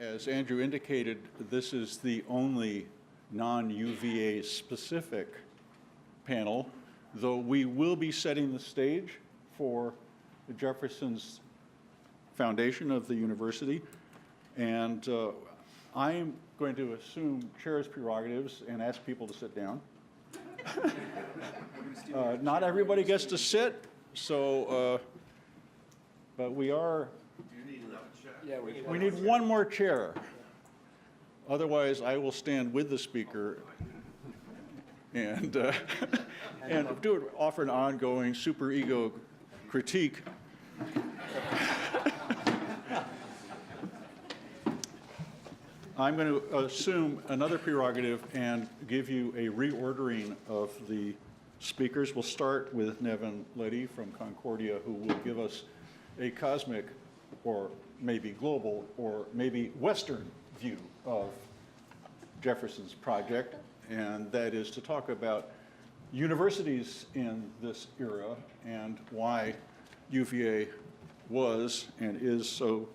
as Andrew indicated, this is the only non-UVA specific panel, though we will be setting the stage for Jefferson's foundation of the university. And I'm going to assume chair's prerogatives and ask people to sit down. Not everybody gets to sit, so, but we are, we need one more chair. Otherwise, I will stand with the speaker and, offer an ongoing superego critique. I'm going to assume another prerogative and give you a reordering of the speakers. We'll start with Neven Leddy from Concordia, who will give us a cosmic, or maybe global, or maybe Western view of Jefferson's project, and that is to talk about universities in this era and why UVA was and is so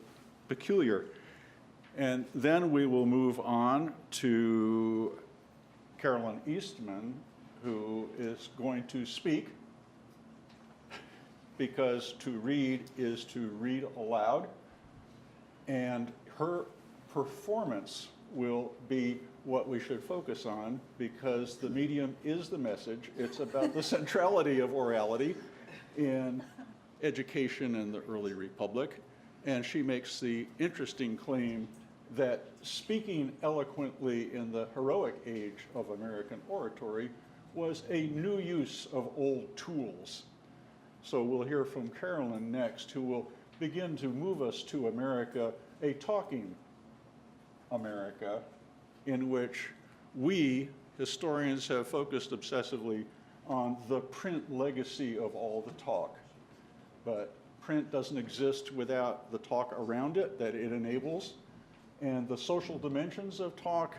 peculiar. And then we will move on to Carolyn Eastman, who is going to speak, because to read is to read aloud, and her performance will be what we should focus on, because the medium is the message. It's about the centrality of orality in education in the early republic, and she makes the interesting claim that speaking eloquently in the heroic age of American oratory was a new use of old tools. So we'll hear from Carolyn next, who will begin to move us to America, a talking America, in which we, historians, have focused obsessively on the print legacy of all the talk. But print doesn't exist without the talk around it that it enables. And the social dimensions of talk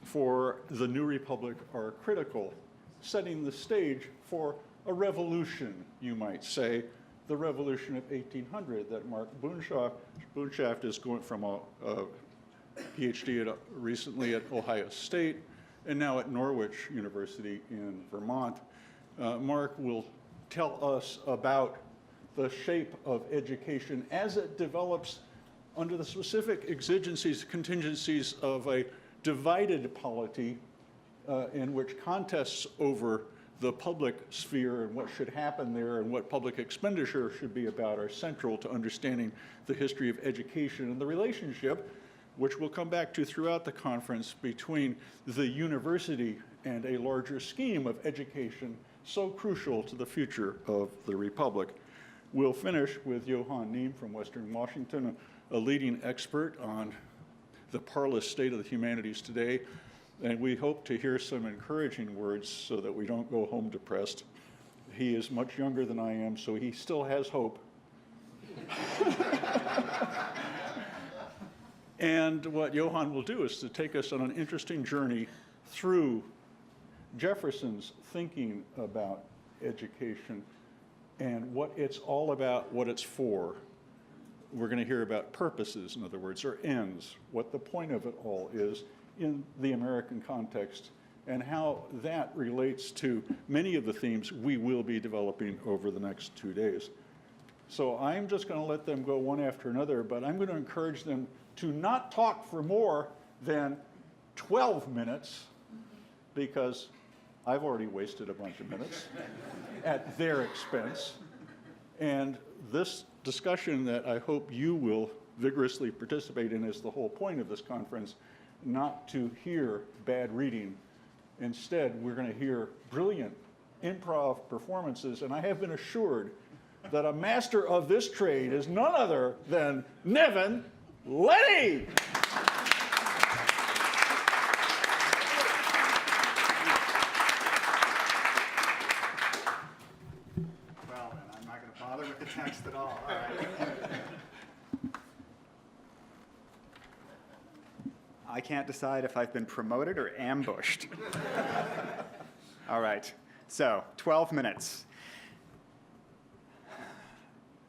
for the New Republic are critical, setting the stage for a revolution, you might say, the revolution of 1800 that Mark Boonshoft is going from a PhD recently at Ohio State and now at Norwich University in Vermont. Mark will tell us about the shape of education as it develops under the specific exigencies, contingencies of a divided polity in which contests over the public sphere and what should happen there and what public expenditure should be about are central to understanding the history of education and the relationship, which we'll come back to throughout the conference, between the university and a larger scheme of education so crucial to the future of the Republic. We'll finish with Johann Neem from Western Washington, a leading expert on the parlous state of the humanities today, and we hope to hear some encouraging words so that we don't go home depressed. He is much younger than I am, so he still has hope. And what Johann will do is to take us on an interesting journey through Jefferson's thinking about education and what it's all about, what it's for. We're going to hear about purposes, in other words, or ends, what the point of it all is in the American context, and how that relates to many of the themes we will be developing over the next 2 days. So I'm just going to let them go one after another, but I'm going to encourage them to not talk for more than 12 minutes, because I've already wasted a bunch of minutes at their expense. And this discussion that I hope you will vigorously participate in is the whole point of this conference, not to hear bad reading. Instead, we're going to hear brilliant improv performances, and I have been assured that a master of this trade is none other than Neven Leddy. Well, then, I'm not going to bother with the text at all. All right. I can't decide if I've been promoted or ambushed. All right, so 12 minutes.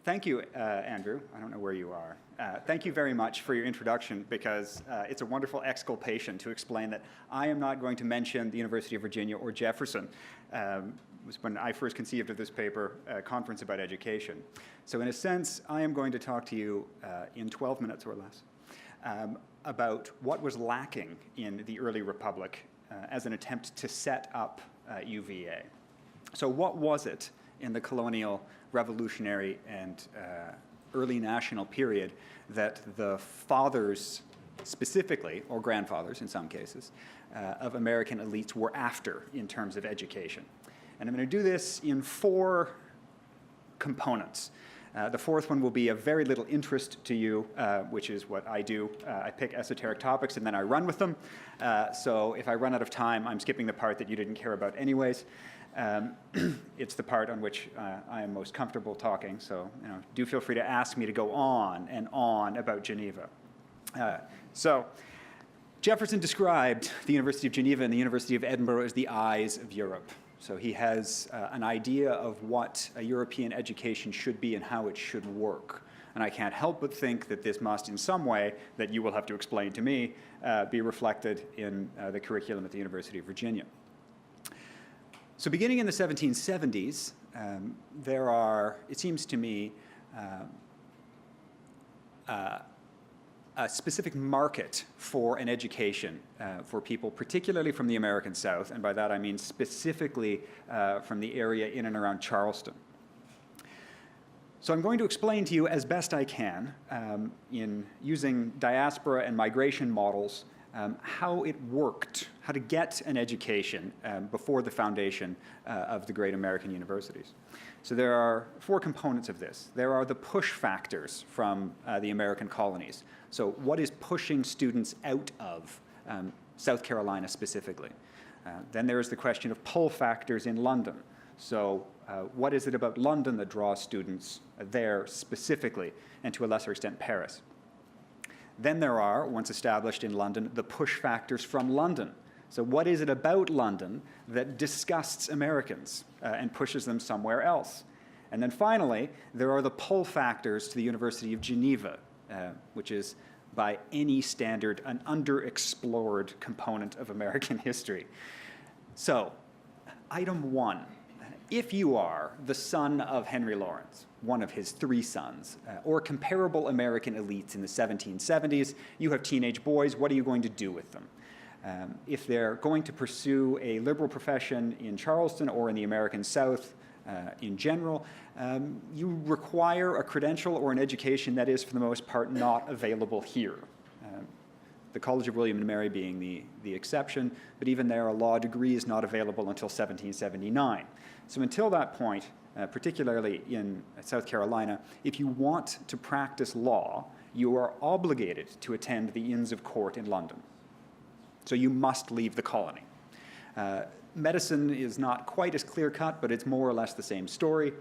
Thank you, Andrew. I don't know where you are. Thank you very much for your introduction, because it's a wonderful exculpation to explain that I am not going to mention the University of Virginia or Jefferson. It was when I first conceived of this paper, a conference about education. So in a sense, I am going to talk to you in 12 minutes or less about what was lacking in the early republic as an attempt to set up UVA. So what was it in the colonial, revolutionary, and early national period that the fathers specifically, or grandfathers in some cases, of American elites were after in terms of education? And I'm going to do this in 4 components. The fourth one will be of very little interest to you, which is what I do. I pick esoteric topics and then I run with them. So if I run out of time, I'm skipping the part that you didn't care about anyways. It's the part on which I am most comfortable talking, so do feel free to ask me to go on and on about Geneva. So Jefferson described the University of Geneva and the University of Edinburgh as the eyes of Europe. So he has an idea of what a European education should be and how it should work. And I can't help but think that this must, in some way, that you will have to explain to me, be reflected in the curriculum at the University of Virginia. So beginning in the 1770s, there are, it seems to me, a specific market for an education for people, particularly from the American South, and by that I mean specifically from the area in and around Charleston. So I'm going to explain to you as best I can, in using diaspora and migration models, how it worked, how to get an education before the foundation of the great American universities. So there are 4 components of this. There are the push factors from the American colonies. So what is pushing students out of South Carolina specifically? Then there is the question of pull factors in London. So what is it about London that draws students there specifically, and to a lesser extent Paris? Then there are, once established in London, the push factors from London. So what is it about London that disgusts Americans and pushes them somewhere else? And then finally, there are the pull factors to the University of Geneva, which is, by any standard, an underexplored component of American history. So, item 1. If you are the son of Henry Lawrence, one of his 3 sons, or comparable American elites in the 1770s, you have teenage boys, what are you going to do with them? If they're going to pursue a liberal profession in Charleston or in the American South in general, you require a credential or an education that is, for the most part, not available here. The College of William and Mary being the exception, but even there, a law degree is not available until 1779. So until that point, particularly in South Carolina, if you want to practice law, you are obligated to attend the Inns of Court in London. So you must leave the colony. Medicine is not quite as clear-cut, but it's more or less the same story.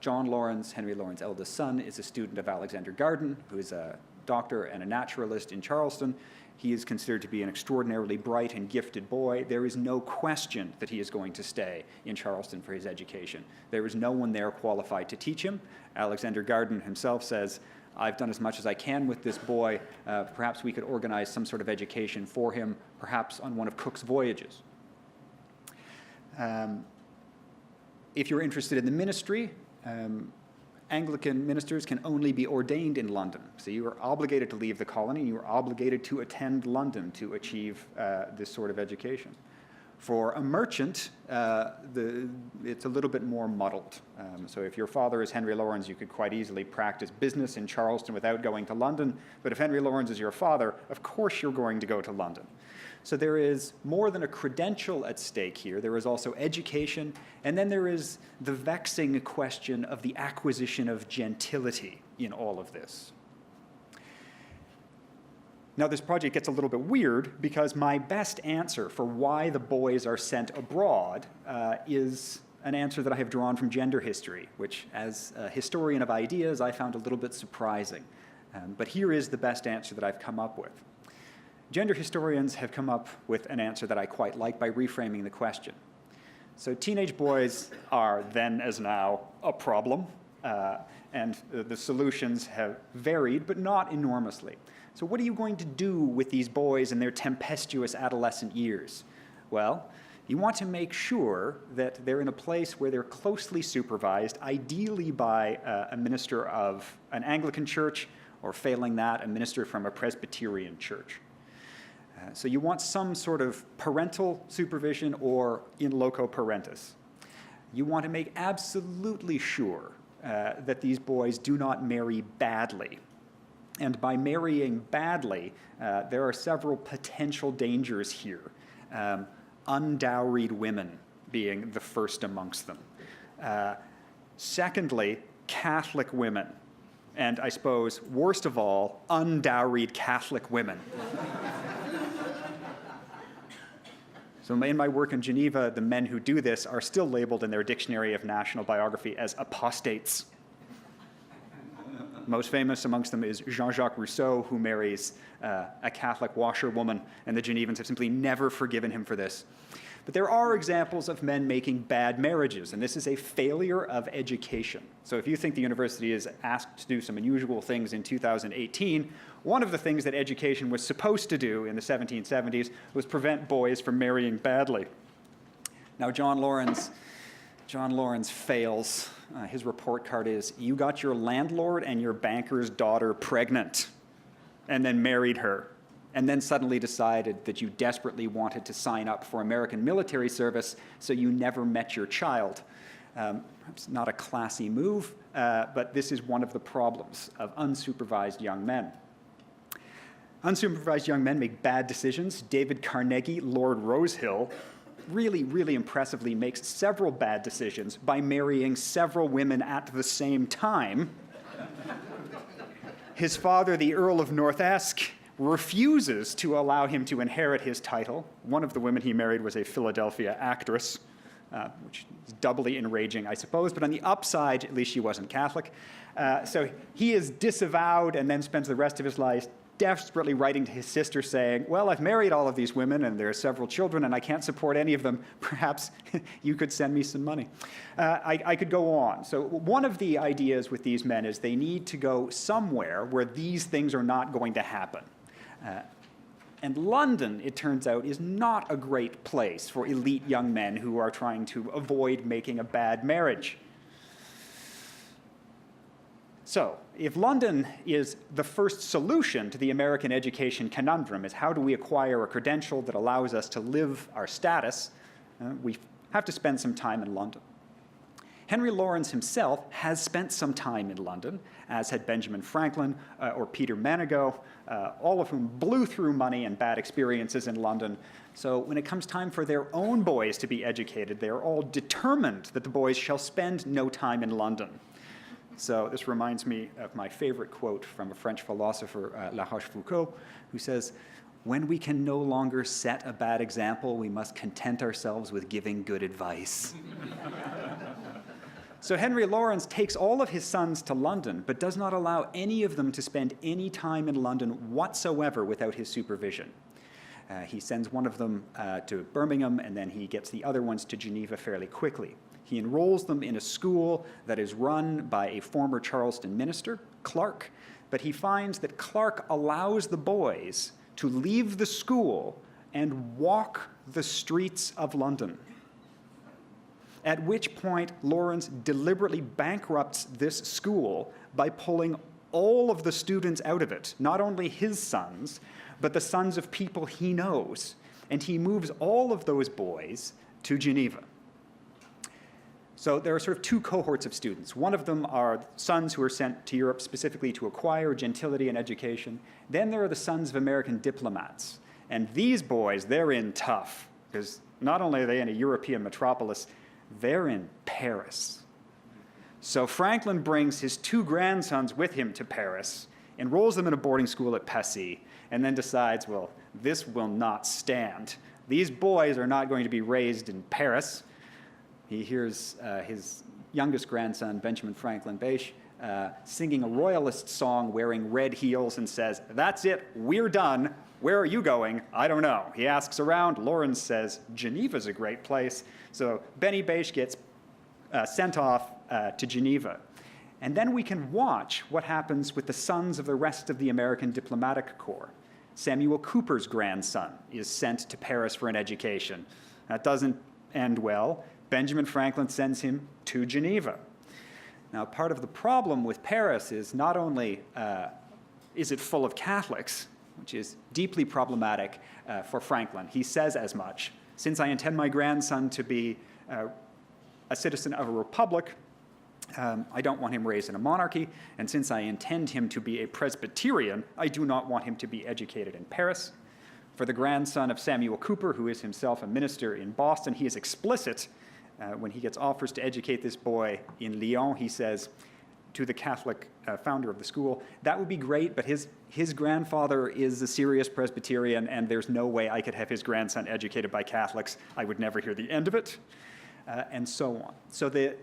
John Lawrence, Henry Lawrence's eldest son, is a student of Alexander Garden, who is a doctor and a naturalist in Charleston. He is considered to be an extraordinarily bright and gifted boy. There is no question that he is going to stay in Charleston for his education. There is no one there qualified to teach him. Alexander Garden himself says, I've done as much as I can with this boy. Perhaps we could organize some sort of education for him, perhaps on one of Cook's voyages. If you're interested in the ministry, Anglican ministers can only be ordained in London. So you are obligated to leave the colony, you are obligated to attend London to achieve this sort of education. For a merchant, it's a little bit more muddled. So if your father is Henry Lawrence, you could quite easily practice business in Charleston without going to London. But if Henry Lawrence is your father, of course you're going to go to London. So there is more than a credential at stake here. There is also education, and then there is the vexing question of the acquisition of gentility in all of this. Now, this project gets a little bit weird because my best answer for why the boys are sent abroad is an answer that I have drawn from gender history, which, as a historian of ideas, I found a little bit surprising. But here is the best answer that I've come up with. Gender historians have come up with an answer that I quite like by reframing the question. So teenage boys are then as now a problem. and the solutions have varied, but not enormously. So what are you going to do with these boys in their tempestuous adolescent years? Well, you want to make sure that they're in a place where they're closely supervised, ideally by a minister of an Anglican church, or failing that, a minister from a Presbyterian church. So you want some sort of parental supervision or in loco parentis. You want to make absolutely sure that these boys do not marry badly. And by marrying badly, there are several potential dangers here. Undowried women being the first amongst them. Secondly, Catholic women. And I suppose, worst of all, undowried Catholic women. So in my work in Geneva, the men who do this are still labeled in their Dictionary of National Biography as apostates. Most famous amongst them is Jean-Jacques Rousseau, who marries a Catholic washerwoman, and the Genevans have simply never forgiven him for this. But there are examples of men making bad marriages, and this is a failure of education. So if you think the university is asked to do some unusual things in 2018, one of the things that education was supposed to do in the 1770s was prevent boys from marrying badly. Now, John Lawrence fails. His report card is, you got your landlord and your banker's daughter pregnant, and then married her, and then suddenly decided that you desperately wanted to sign up for American military service, so you never met your child. Perhaps not a classy move, but this is one of the problems of unsupervised young men. Unsupervised young men make bad decisions. David Carnegie, Lord Rosehill, really, really impressively makes several bad decisions by marrying several women at the same time. His father, the Earl of North Esk, refuses to allow him to inherit his title. One of the women he married was a Philadelphia actress, which is doubly enraging, I suppose. But on the upside, at least she wasn't Catholic. So he is disavowed and then spends the rest of his life desperately writing to his sister saying, well, I've married all of these women and there are several children and I can't support any of them. Perhaps you could send me some money. I could go on. So one of the ideas with these men is they need to go somewhere where these things are not going to happen. And London, it turns out, is not a great place for elite young men who are trying to avoid making a bad marriage. So, if London is the first solution to the American education conundrum, is how do we acquire a credential that allows us to live our status, we have to spend some time in London. Henry Lawrence himself has spent some time in London, as had Benjamin Franklin or Peter Manigault, all of whom blew through money and bad experiences in London. So when it comes time for their own boys to be educated, they are all determined that the boys shall spend no time in London. So this reminds me of my favorite quote from a French philosopher, La Rochefoucauld, who says, "When we can no longer set a bad example, we must content ourselves with giving good advice." So Henry Lawrence takes all of his sons to London, but does not allow any of them to spend any time in London whatsoever without his supervision. He sends one of them to Birmingham, and then he gets the other ones to Geneva fairly quickly. He enrolls them in a school that is run by a former Charleston minister, Clark, but he finds that Clark allows the boys to leave the school and walk the streets of London. At which point, Lawrence deliberately bankrupts this school by pulling all of the students out of it, not only his sons, but the sons of people he knows. And he moves all of those boys to Geneva. So there are sort of two cohorts of students. One of them are sons who are sent to Europe specifically to acquire gentility and education. Then there are the sons of American diplomats. And these boys, they're in tough, because not only are they in a European metropolis, they're in Paris. So Franklin brings his two grandsons with him to Paris, enrolls them in a boarding school at Passy, and then decides, well, this will not stand. These boys are not going to be raised in Paris. He hears his youngest grandson, Benjamin Franklin Bache, singing a royalist song wearing red heels and says, "That's it, we're done. Where are you going? I don't know." He asks around. Lawrence says, "Geneva's a great place." So Benny Bache gets sent off to Geneva. And then we can watch what happens with the sons of the rest of the American diplomatic corps. Samuel Cooper's grandson is sent to Paris for an education. That doesn't end well. Benjamin Franklin sends him to Geneva. Now, part of the problem with Paris is not only is it full of Catholics, which is deeply problematic for Franklin. He says as much. Since I intend my grandson to be a citizen of a republic, I don't want him raised in a monarchy, and since I intend him to be a Presbyterian, I do not want him to be educated in Paris. For the grandson of Samuel Cooper, who is himself a minister in Boston, he is explicit. When he gets offers to educate this boy in Lyon, he says to the Catholic founder of the school, that would be great, but his grandfather is a serious Presbyterian, and there's no way I could have his grandson educated by Catholics. I would never hear the end of it, and so on. So the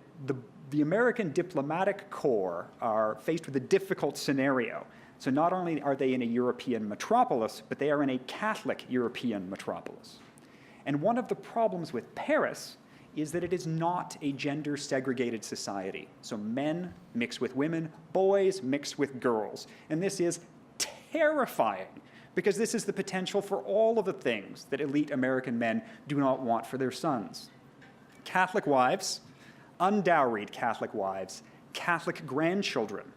American diplomatic corps are faced with a difficult scenario. So not only are they in a European metropolis, but they are in a Catholic European metropolis. And one of the problems with Paris is that it is not a gender-segregated society. So men mix with women, boys mix with girls. And this is terrifying, because this is the potential for all of the things that elite American men do not want for their sons. Catholic wives, undowried Catholic wives, Catholic grandchildren.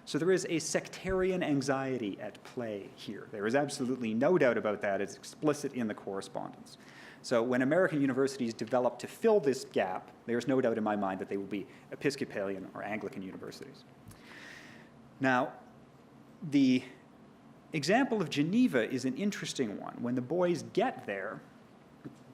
So there is a sectarian anxiety at play here. There is absolutely no doubt about that. It's explicit in the correspondence. So when American universities develop to fill this gap, there's no doubt in my mind that they will be Episcopalian or Anglican universities. Now, the example of Geneva is an interesting one. When the boys get there,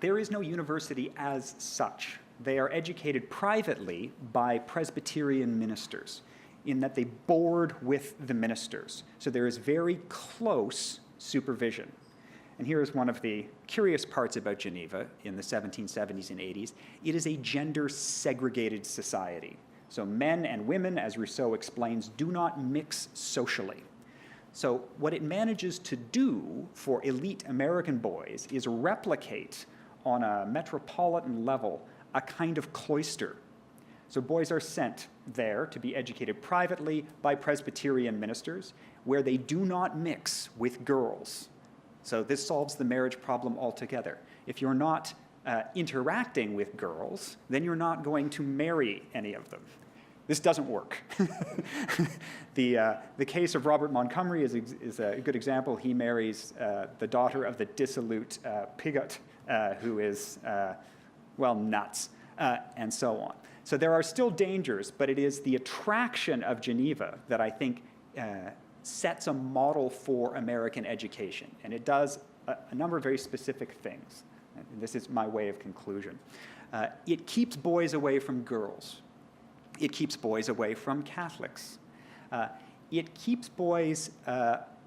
there is no university as such. They are educated privately by Presbyterian ministers, in that they board with the ministers. So there is very close supervision. And here is one of the curious parts about Geneva in the 1770s and 80s. It is a gender-segregated society. So men and women, as Rousseau explains, do not mix socially. So what it manages to do for elite American boys is replicate on a metropolitan level a kind of cloister. So boys are sent there to be educated privately by Presbyterian ministers, where they do not mix with girls. So this solves the marriage problem altogether. If you're not interacting with girls, then you're not going to marry any of them. This doesn't work. The case of Robert Montgomery is a good example. He marries the daughter of the dissolute Pigot, who is, well, nuts, and so on. So there are still dangers, but it is the attraction of Geneva that I think sets a model for American education. And it does a number of very specific things. And this is my way of conclusion. It keeps boys away from girls. It keeps boys away from Catholics. It keeps boys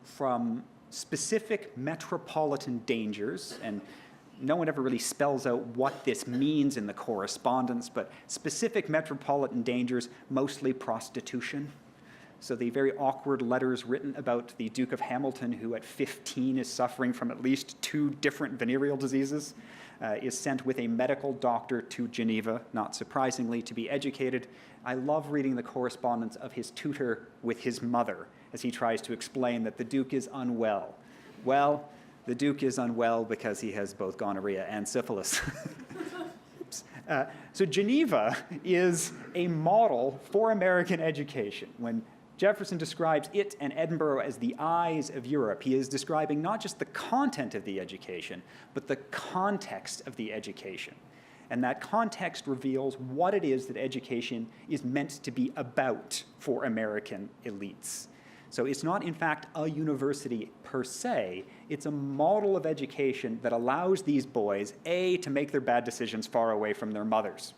from specific metropolitan dangers, and no one ever really spells out what this means in the correspondence, but specific metropolitan dangers, mostly prostitution. So the very awkward letters written about the Duke of Hamilton, who at 15 is suffering from at least 2 different venereal diseases, is sent with a medical doctor to Geneva, not surprisingly, to be educated. I love reading the correspondence of his tutor with his mother as he tries to explain that the Duke is unwell. Well, the Duke is unwell because he has both gonorrhea and syphilis. So Geneva is a model for American education. When Jefferson describes it and Edinburgh as the eyes of Europe, he is describing not just the content of the education, but the context of the education. And that context reveals what it is that education is meant to be about for American elites. So it's not, in fact, a university per se. It's a model of education that allows these boys, A, to make their bad decisions far away from their mothers.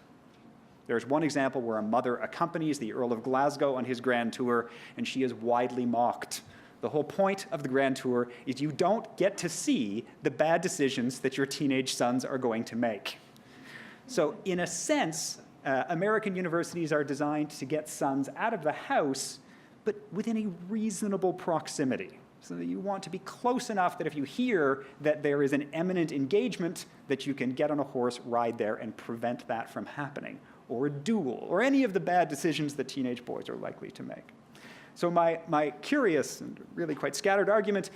There's one example where a mother accompanies the Earl of Glasgow on his grand tour, and she is widely mocked. The whole point of the grand tour is you don't get to see the bad decisions that your teenage sons are going to make. So in a sense, American universities are designed to get sons out of the house, but within a reasonable proximity. So that you want to be close enough that if you hear that there is an imminent engagement, that you can get on a horse, ride there, and prevent that from happening. or a duel, or any of the bad decisions that teenage boys are likely to make. So my curious and really quite scattered argument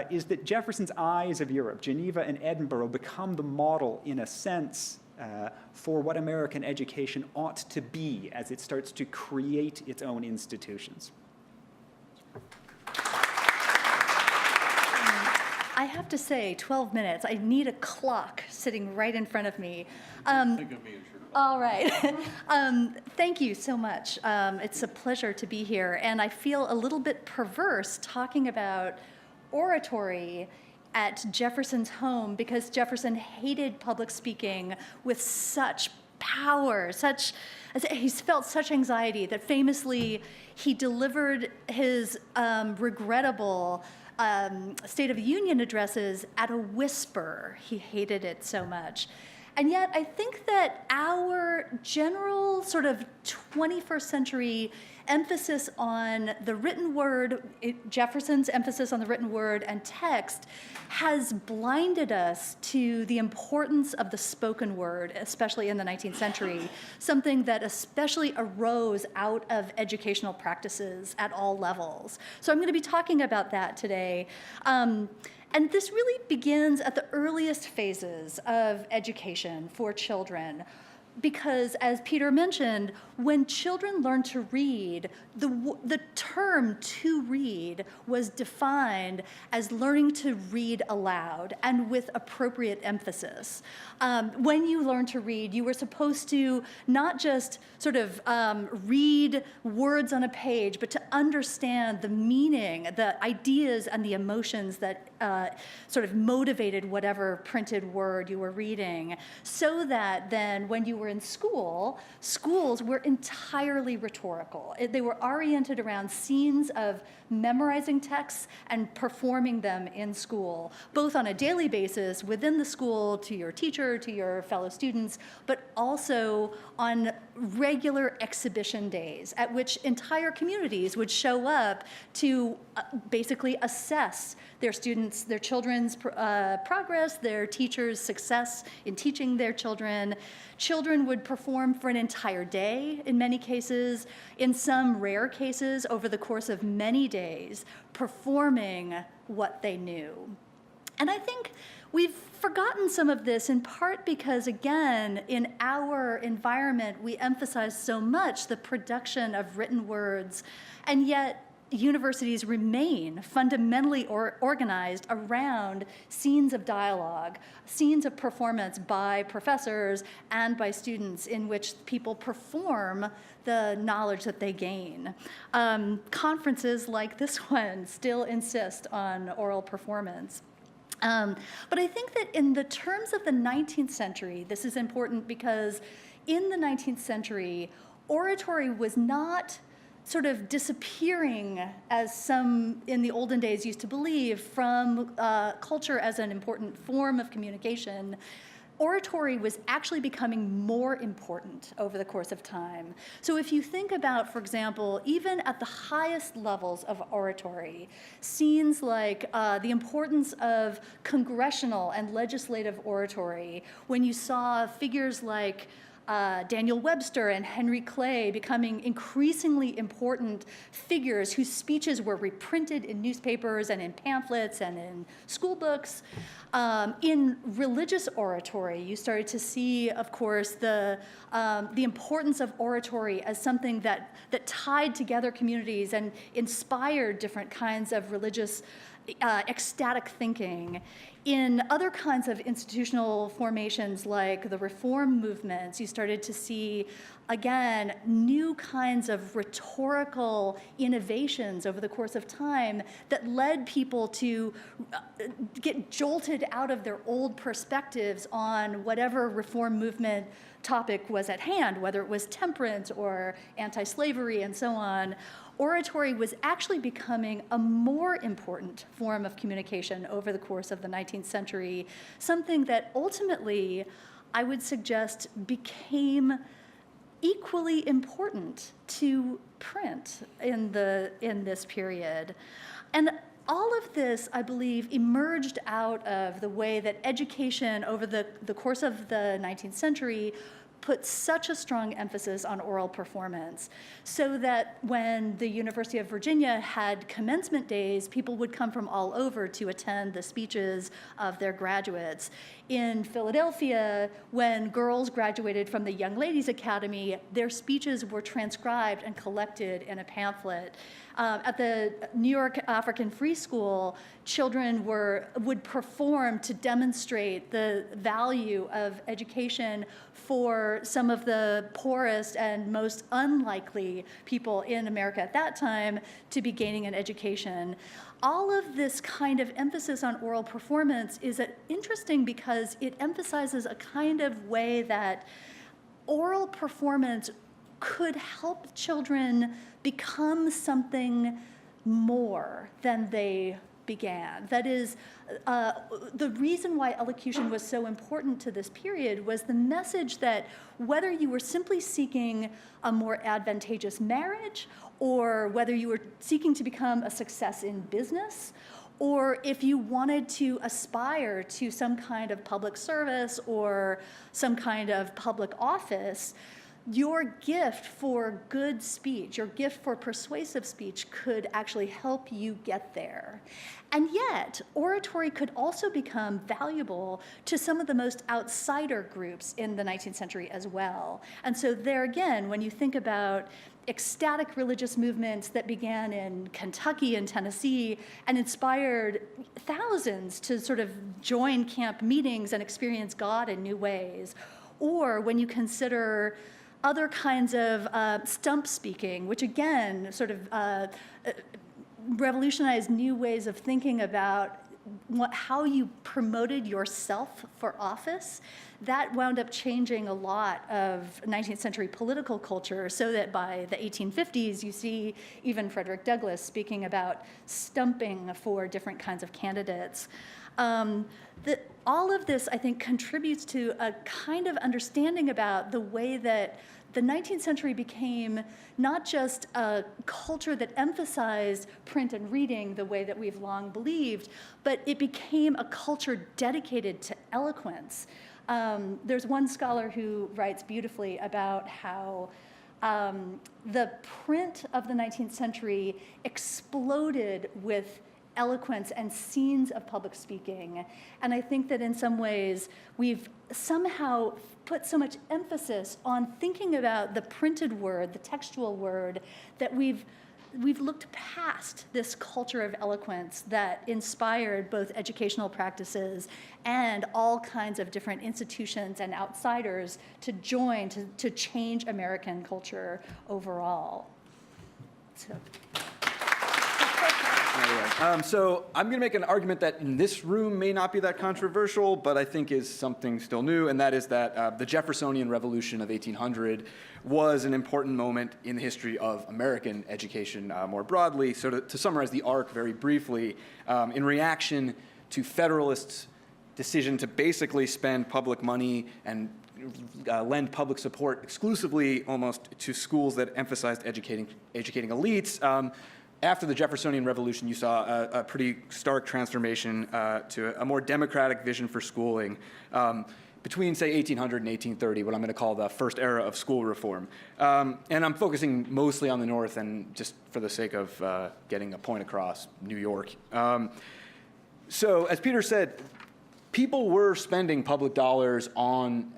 is that Jefferson's eyes of Europe, Geneva and Edinburgh, become the model, in a sense, for what American education ought to be as it starts to create its own institutions. I have to say, 12 minutes. I need a clock sitting right in front of me. Think of me as your All right. Thank you so much. It's a pleasure to be here. And I feel a little bit perverse talking about oratory at Jefferson's home because Jefferson hated public speaking with such power, he felt such anxiety that famously he delivered his regrettable State of the Union addresses at a whisper. He hated it so much. And yet I think that our general sort of 21st century emphasis on the written word, Jefferson's emphasis on the written word and text, has blinded us to the importance of the spoken word, especially in the 19th century, something that especially arose out of educational practices at all levels. So I'm going to be talking about that today. And this really begins at the earliest phases of education for children. Because, as Peter mentioned, when children learn to read, the term to read was defined as learning to read aloud and with appropriate emphasis. When you learn to read, you were supposed to not just sort of read words on a page, but to understand the meaning, the ideas, and the emotions that sort of motivated whatever printed word you were reading, so that then when you were in school, schools were entirely rhetorical. They were oriented around scenes of memorizing texts and performing them in school, both on a daily basis within the school to your teacher, to your fellow students, but also on regular exhibition days at which entire communities would show up to basically assess their students, their children's progress, their teachers' success in teaching their children. Children would perform for an entire day in many cases, in some rare cases over the course of many days, performing what they knew. And I think we've forgotten some of this in part because, again, in our environment, we emphasize so much the production of written words, and yet universities remain fundamentally organized around scenes of dialogue, scenes of performance by professors and by students in which people perform the knowledge that they gain. Conferences like this one still insist on oral performance. But I think that in the terms of the 19th century, this is important because in the 19th century, oratory was not sort of disappearing, as some in the olden days used to believe, from culture as an important form of communication. Oratory was actually becoming more important over the course of time. So if you think about, for example, even at the highest levels of oratory, scenes like the importance of congressional and legislative oratory, when you saw figures like Daniel Webster and Henry Clay becoming increasingly important figures whose speeches were reprinted in newspapers and in pamphlets and in school books. In religious oratory, you started to see, of course, the importance of oratory as something that tied together communities and inspired different kinds of religious ecstatic thinking. In other kinds of institutional formations like the reform movements, you started to see, again, new kinds of rhetorical innovations over the course of time that led people to get jolted out of their old perspectives on whatever reform movement topic was at hand, whether it was temperance or anti-slavery and so on. Oratory was actually becoming a more important form of communication over the course of the 19th century, something that ultimately, I would suggest, became equally important to print in this period. And all of this, I believe, emerged out of the way that education over the course of the 19th century put such a strong emphasis on oral performance, so that when the University of Virginia had commencement days, people would come from all over to attend the speeches of their graduates. In Philadelphia, when girls graduated from the Young Ladies Academy, their speeches were transcribed and collected in a pamphlet. At the New York African Free School, children would perform to demonstrate the value of education for some of the poorest and most unlikely people in America at that time to be gaining an education. All of this kind of emphasis on oral performance is interesting because it emphasizes a kind of way that oral performance could help children become something more than they began. That is, the reason why elocution was so important to this period was the message that whether you were simply seeking a more advantageous marriage, or whether you were seeking to become a success in business, or if you wanted to aspire to some kind of public service or some kind of public office, your gift for good speech, your gift for persuasive speech could actually help you get there. And yet, oratory could also become valuable to some of the most outsider groups in the 19th century as well. And so there again, when you think about ecstatic religious movements that began in Kentucky and Tennessee and inspired thousands to sort of join camp meetings and experience God in new ways, or when you consider other kinds of stump speaking, which again sort of revolutionized new ways of thinking about how you promoted yourself for office, that wound up changing a lot of 19th century political culture, so that by the 1850s, you see even Frederick Douglass speaking about stumping for different kinds of candidates. All of this, I think, contributes to a kind of understanding about the way that the 19th century became not just a culture that emphasized print and reading the way that we've long believed, but it became a culture dedicated to eloquence. There's one scholar who writes beautifully about how the print of the 19th century exploded with eloquence and scenes of public speaking. And I think that in some ways we've somehow put so much emphasis on thinking about the printed word, the textual word, that we've looked past this culture of eloquence that inspired both educational practices and all kinds of different institutions and outsiders to join to change American culture overall. So I'm going to make an argument that in this room may not be that controversial, but I think is something still new, and that is that the Jeffersonian Revolution of 1800 was an important moment in the history of American education more broadly. So to summarize the arc very briefly, in reaction to Federalists' decision to basically spend public money and lend public support exclusively almost to schools that emphasized educating elites, after the Jeffersonian Revolution, you saw a pretty stark transformation to a more democratic vision for schooling between, say, 1800 and 1830, what I'm going to call the first era of school reform. And I'm focusing mostly on the North, and just for the sake of getting a point across, New York. So as Peter said, people were spending public dollars on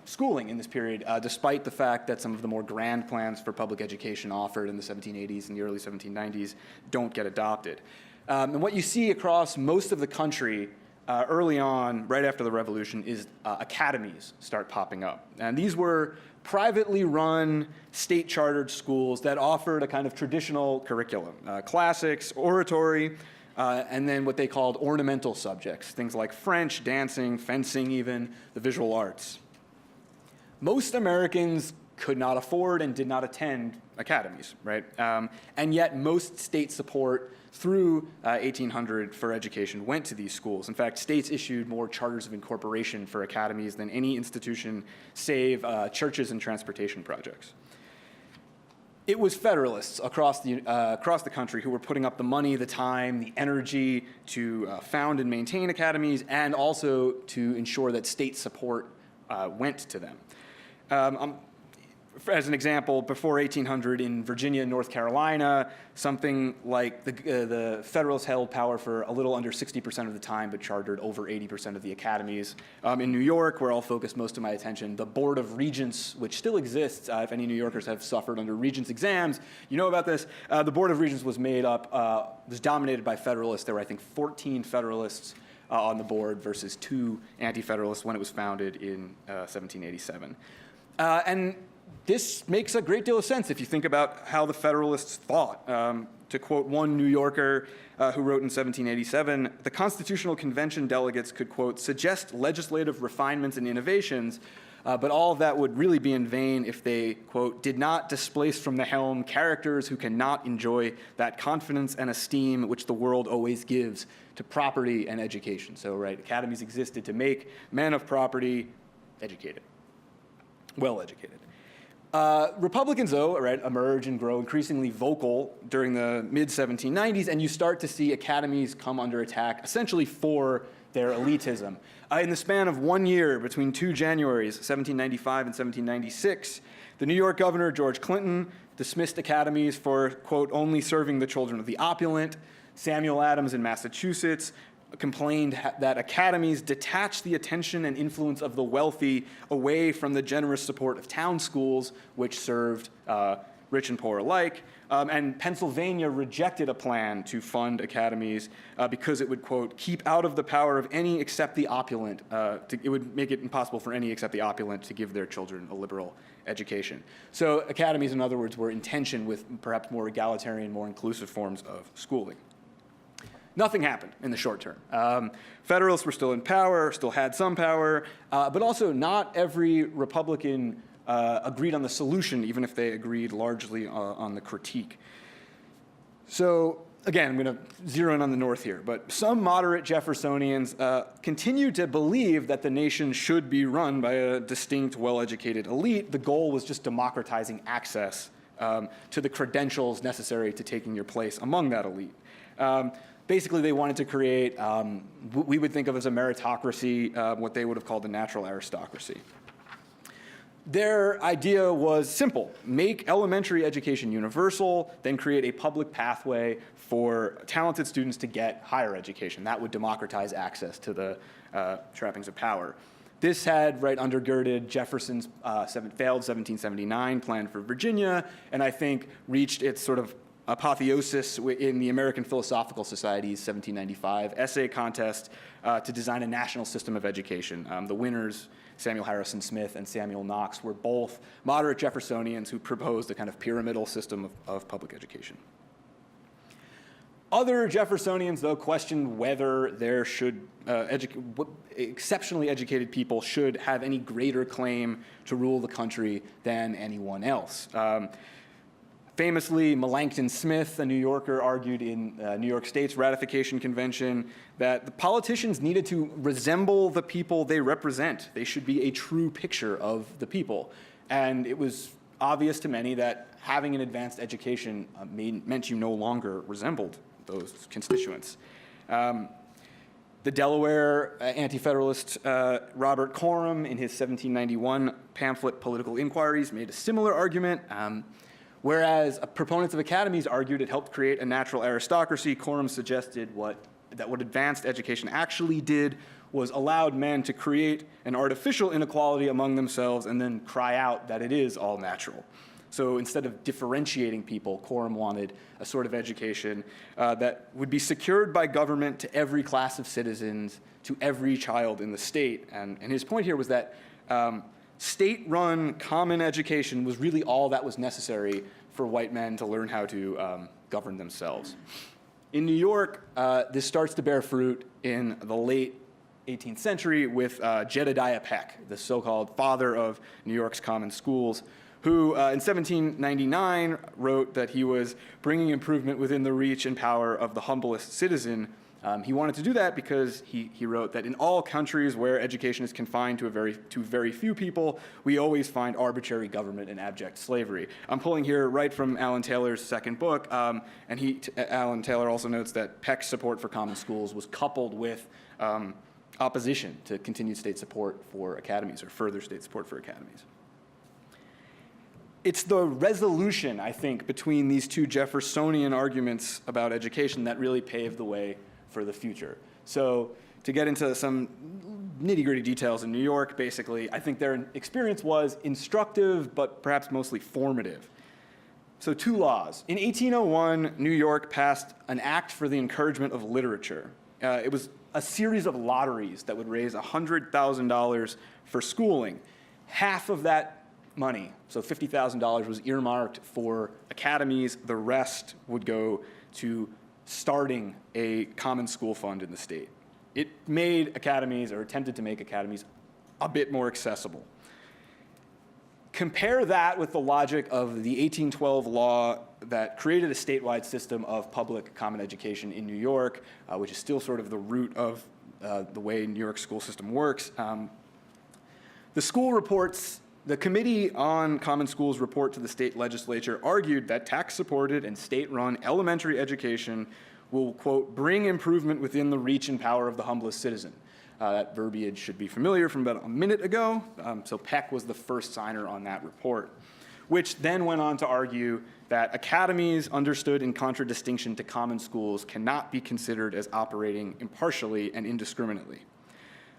schooling in this period, despite the fact that some of the more grand plans for public education offered in the 1780s and the early 1790s don't get adopted. And what you see across most of the country early on, right after the Revolution, is academies start popping up. And these were privately run, state-chartered schools that offered a kind of traditional curriculum, classics, oratory, and then what they called ornamental subjects, things like French, dancing, fencing even, the visual arts. Most Americans could not afford and did not attend academies, right? And yet most state support through 1800 for education went to these schools. In fact, states issued more charters of incorporation for academies than any institution save churches and transportation projects. It was Federalists across the country who were putting up the money, the time, the energy to found and maintain academies, and also to ensure that state support went to them. As an example, before 1800 in Virginia and North Carolina, something like the Federalists held power for a little under 60% of the time, but chartered over 80% of the academies. In New York, where I'll focus most of my attention, the Board of Regents, which still exists, if any New Yorkers have suffered under Regents exams, you know about this. The Board of Regents was made up, was dominated by Federalists. There were, I think, 14 Federalists on the board versus 2 anti-Federalists when it was founded in 1787. And this makes a great deal of sense if you think about how the Federalists thought. To quote one New Yorker who wrote in 1787, the Constitutional Convention delegates could, quote, suggest legislative refinements and innovations, but all of that would really be in vain if they, quote, did not displace from the helm characters who cannot enjoy that confidence and esteem which the world always gives to property and education. So, right, academies existed to make men of property educated, well educated. Republicans, though, right, emerge and grow increasingly vocal during the mid-1790s, and you start to see academies come under attack essentially for their elitism. In the span of 1 year, between 2 Januaries, 1795 and 1796, the New York governor, George Clinton, dismissed academies for, quote, only serving the children of the opulent. Samuel Adams in Massachusetts complained that academies detach the attention and influence of the wealthy away from the generous support of town schools, which served rich and poor alike. And Pennsylvania rejected a plan to fund academies because it would, quote, keep out of the power of any except the opulent. It would make it impossible for any except the opulent to give their children a liberal education. So academies, in other words, were in tension with perhaps more egalitarian, more inclusive forms of schooling. Nothing happened in the short term. Federalists were still in power, still had some power, but also not every Republican agreed on the solution, even if they agreed largely on the critique. So again, I'm going to zero in on the North here, but some moderate Jeffersonians continued to believe that the nation should be run by a distinct, well-educated elite. The goal was just democratizing access to the credentials necessary to taking your place among that elite. Basically, they wanted to create what we would think of as a meritocracy, what they would have called the natural aristocracy. Their idea was simple: make elementary education universal, then create a public pathway for talented students to get higher education. That would democratize access to the trappings of power. This had, right, undergirded Jefferson's failed 1779 plan for Virginia, and I think reached its sort of apotheosis in the American Philosophical Society's 1795 essay contest to design a national system of education. The winners, Samuel Harrison Smith and Samuel Knox, were both moderate Jeffersonians who proposed a kind of pyramidal system of public education. Other Jeffersonians, though, questioned whether there should exceptionally educated people should have any greater claim to rule the country than anyone else. Famously, Melancton Smith, a New Yorker, argued in New York State's ratification convention that the politicians needed to resemble the people they represent. They should be a true picture of the people. And it was obvious to many that having an advanced education meant you no longer resembled those constituents. The Delaware anti-federalist Robert Coram, in his 1791 pamphlet Political Inquiries, made a similar argument. Whereas proponents of academies argued it helped create a natural aristocracy, Coram suggested that what advanced education actually did was allowed men to create an artificial inequality among themselves and then cry out that it is all natural. So instead of differentiating people, Coram wanted a sort of education that would be secured by government to every class of citizens, to every child in the state. And his point here was that state-run common education was really all that was necessary for white men to learn how to govern themselves. In New York, this starts to bear fruit in the late 18th century with Jedediah Peck, the so-called father of New York's common schools, who in 1799 wrote that he was bringing improvement within the reach and power of the humblest citizen. He wanted to do that because he wrote that in all countries where education is confined to very few people, we always find arbitrary government and abject slavery. I'm pulling here right from Alan Taylor's second book, and Alan Taylor also notes that Peck's support for common schools was coupled with opposition to continued state support for academies or further state support for academies. it's the resolution, I think, between these two Jeffersonian arguments about education that really paved the way for the future. So to get into some nitty-gritty details in New York, basically, I think their experience was instructive, but perhaps mostly formative. So 2 laws. In 1801, New York passed an act for the encouragement of literature. It was a series of lotteries that would raise $100,000 for schooling. Half of that money, so $50,000, was earmarked for academies. The rest would go to starting a common school fund in the state. It made academies, or attempted to make academies, a bit more accessible. Compare that with the logic of the 1812 law that created a statewide system of public common education in New York, which is still sort of the root of the way New York's school system works. The school reports, the Committee on Common Schools report to the state legislature argued that tax-supported and state-run elementary education will, quote, bring improvement within the reach and power of the humblest citizen. That verbiage should be familiar from about a minute ago. So Peck was the first signer on that report, which then went on to argue that academies understood in contradistinction to common schools cannot be considered as operating impartially and indiscriminately.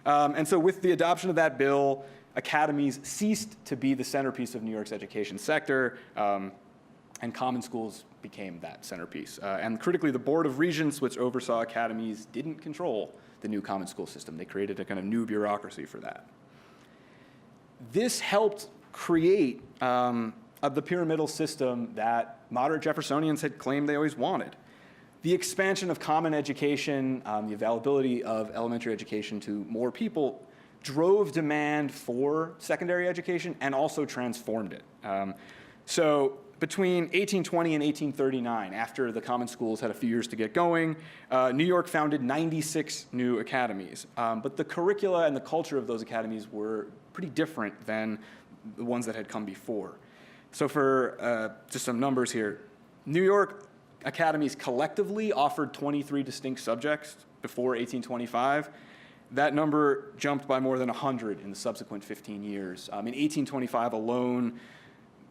And so with the adoption of that bill, academies ceased to be the centerpiece of New York's education sector, and common schools became that centerpiece. And critically, the Board of Regents, which oversaw academies, didn't control the new common school system. They created a kind of new bureaucracy for that. This helped create the pyramidal system that moderate Jeffersonians had claimed they always wanted. The expansion of common education, the availability of elementary education to more people, drove demand for secondary education and also transformed it. So between 1820 and 1839, after the common schools had a few years to get going, New York founded 96 new academies. But the curricula and the culture of those academies were pretty different than the ones that had come before. So for just some numbers here, New York academies collectively offered 23 distinct subjects before 1825. That number jumped by more than 100 in the subsequent 15 years. In 1825 alone,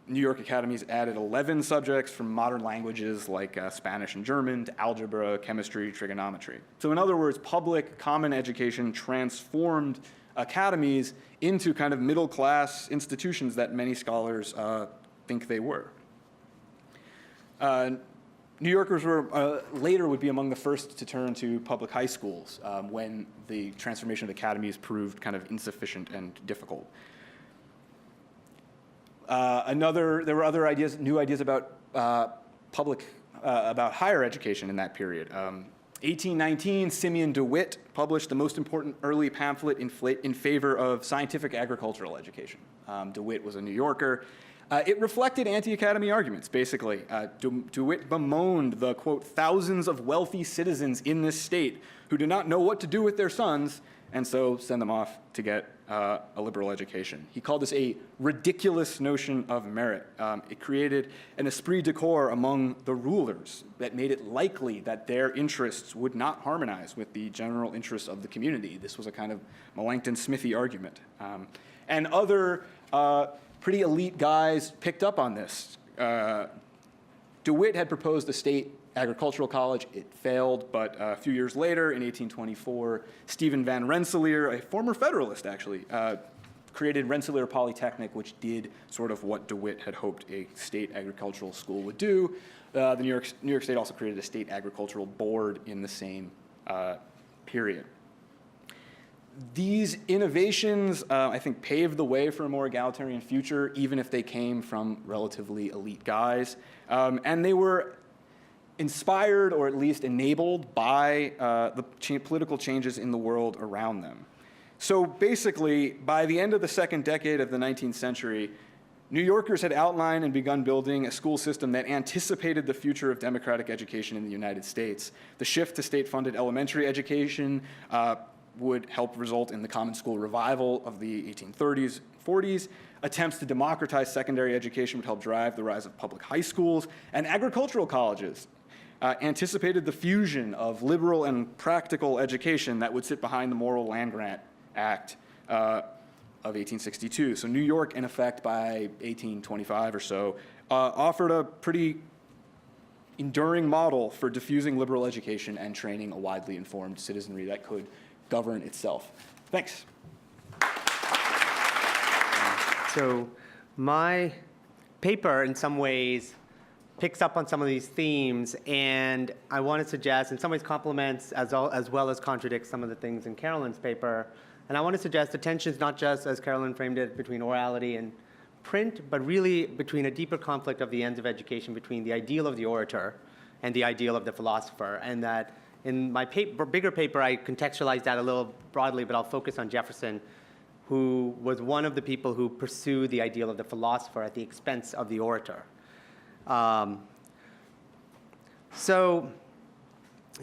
New York academies added 11 subjects from modern languages like Spanish and German to algebra, chemistry, trigonometry. So in other words, public common education transformed academies into kind of middle-class institutions that many scholars think they were. New Yorkers were later would be among the first to turn to public high schools when the transformation of academies proved kind of insufficient and difficult. There were other ideas, new ideas about about higher education in that period. 1819, Simeon DeWitt published the most important early pamphlet in favor of scientific agricultural education. DeWitt was a New Yorker. It reflected anti-academy arguments, basically. DeWitt bemoaned the, quote, thousands of wealthy citizens in this state who do not know what to do with their sons, and so send them off to get a liberal education. He called this a ridiculous notion of merit. It created an esprit de corps among the rulers that made it likely that their interests would not harmonize with the general interests of the community. This was a kind of Melanchthon-Smithy argument. And other pretty elite guys picked up on this. DeWitt had proposed a state agricultural college. It failed, but a few years later, in 1824, Stephen Van Rensselaer, a former Federalist actually, created Rensselaer Polytechnic, which did sort of what DeWitt had hoped a state agricultural school would do. The New York State also created a state agricultural board in the same period. These innovations, I think, paved the way for a more egalitarian future, even if they came from relatively elite guys. And they were inspired, or at least enabled, by the political changes in the world around them. So basically, by the end of the second decade of the 19th century, New Yorkers had outlined and begun building a school system that anticipated the future of democratic education in the United States. The shift to state-funded elementary education would help result in the common school revival of the 1830s, 40s. Attempts to democratize secondary education would help drive the rise of public high schools, and agricultural colleges anticipated the fusion of liberal and practical education that would sit behind the Morrill Land Grant Act. of 1862. So New York, in effect, by 1825 or so, offered a pretty enduring model for diffusing liberal education and training a widely informed citizenry that could govern itself. Thanks. So my paper, in some ways, picks up on some of these themes, and I want to suggest, in some ways, complements as well as contradicts some of the things in Carolyn's paper. And I want to suggest the tensions not just, as Carolyn framed it, between orality and print, but really between a deeper conflict of the ends of education between the ideal of the orator and the ideal of the philosopher. And that in my bigger paper, I contextualize that a little broadly, but I'll focus on Jefferson, who was one of the people who pursued the ideal of the philosopher at the expense of the orator. So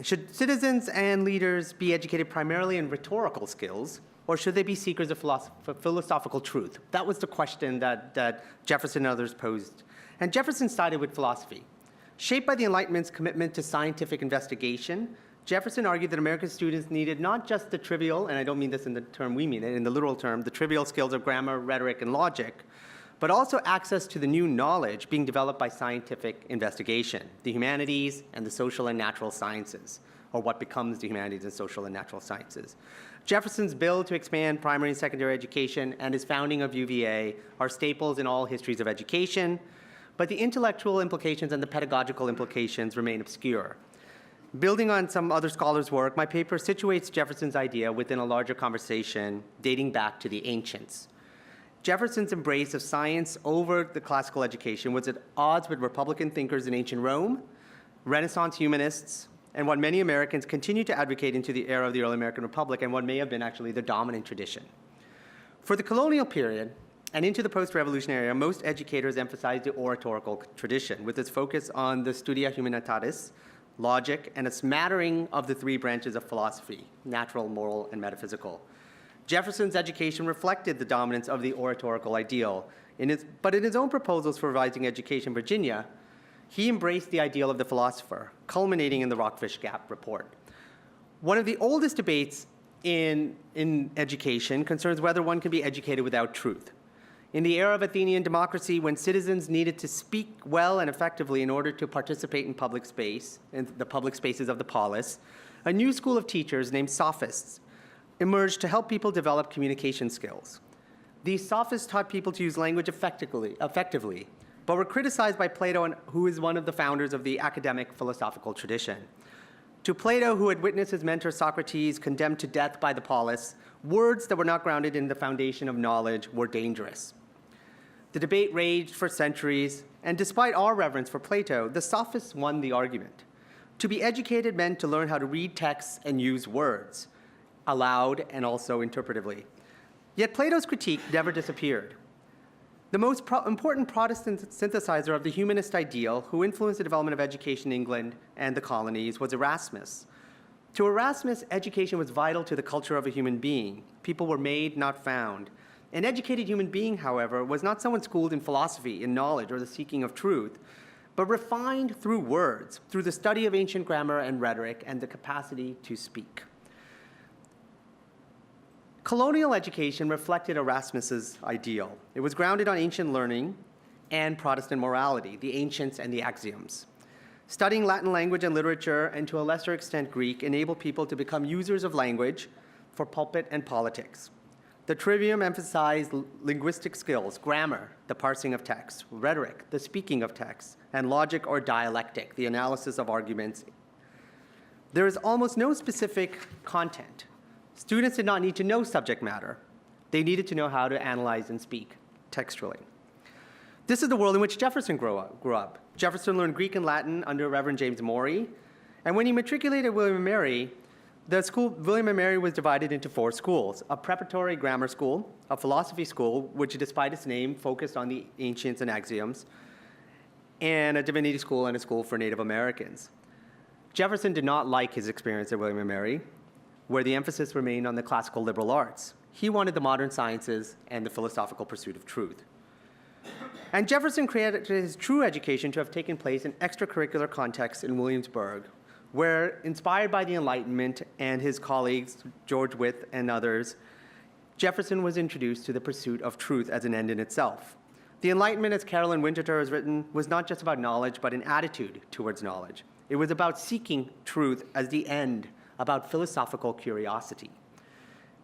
should citizens and leaders be educated primarily in rhetorical skills, or should they be seekers of philosophical truth? That was the question that Jefferson and others posed. And Jefferson sided with philosophy. Shaped by the Enlightenment's commitment to scientific investigation, Jefferson argued that American students needed not just the trivial, and I don't mean this in the term we mean it, in the literal term, the trivial skills of grammar, rhetoric, and logic, but also access to the new knowledge being developed by scientific investigation, the humanities and the social and natural sciences, or what becomes the humanities and social and natural sciences. Jefferson's bill to expand primary and secondary education and his founding of UVA are staples in all histories of education, but the intellectual implications and the pedagogical implications remain obscure. Building on some other scholars' work, my paper situates Jefferson's idea within a larger conversation dating back to the ancients. Jefferson's embrace of science over the classical education was at odds with Republican thinkers in ancient Rome, Renaissance humanists, and what many Americans continue to advocate into the era of the early American Republic, and what may have been actually the dominant tradition. For the colonial period and into the post-revolutionary era, most educators emphasized the oratorical tradition, with its focus on the studia humanitatis, logic, and a smattering of the three branches of philosophy: natural, moral, and metaphysical. Jefferson's education reflected the dominance of the oratorical ideal. But in his own proposals for revising education in Virginia, he embraced the ideal of the philosopher, culminating in the Rockfish Gap report. One of the oldest debates in education concerns whether one can be educated without truth. In the era of Athenian democracy, when citizens needed to speak well and effectively in order to participate in public space, in the public spaces of the polis, a new school of teachers named sophists emerged to help people develop communication skills. These sophists taught people to use language effectively, but were criticized by Plato, who is one of the founders of the academic philosophical tradition. To Plato, who had witnessed his mentor Socrates condemned to death by the polis, words that were not grounded in the foundation of knowledge were dangerous. The debate raged for centuries, and despite our reverence for Plato, the sophists won the argument. To be educated meant to learn how to read texts and use words, aloud and also interpretively. Yet Plato's critique never disappeared. The most important Protestant synthesizer of the humanist ideal, who influenced the development of education in England and the colonies, was Erasmus. To Erasmus, education was vital to the culture of a human being. People were made, not found. An educated human being, however, was not someone schooled in philosophy, in knowledge, or the seeking of truth, but refined through words, through the study of ancient grammar and rhetoric, and the capacity to speak. Colonial education reflected Erasmus's ideal. It was grounded on ancient learning and Protestant morality, the ancients and the axioms. Studying Latin language and literature, and to a lesser extent Greek, enabled people to become users of language for pulpit and politics. The trivium emphasized linguistic skills, grammar, the parsing of text, rhetoric, the speaking of text, and logic or dialectic, the analysis of arguments. There is almost no specific content. Students did not need to know subject matter. They needed to know how to analyze and speak textually. This is the world in which Jefferson grew up. Jefferson learned Greek and Latin under Reverend James Morey, and when he matriculated at William & Mary, the school, William & Mary, was divided into 4 schools: a preparatory grammar school, a philosophy school, which despite its name focused on the ancients and axioms, and a divinity school and a school for Native Americans. Jefferson did not like his experience at William & Mary, where the emphasis remained on the classical liberal arts. He wanted the modern sciences and the philosophical pursuit of truth. And Jefferson created his true education to have taken place in extracurricular contexts in Williamsburg, where, inspired by the Enlightenment and his colleagues, George Wythe and others, Jefferson was introduced to the pursuit of truth as an end in itself. The Enlightenment, as Carolyn Winterthur has written, was not just about knowledge, but an attitude towards knowledge. It was about seeking truth as the end, about philosophical curiosity.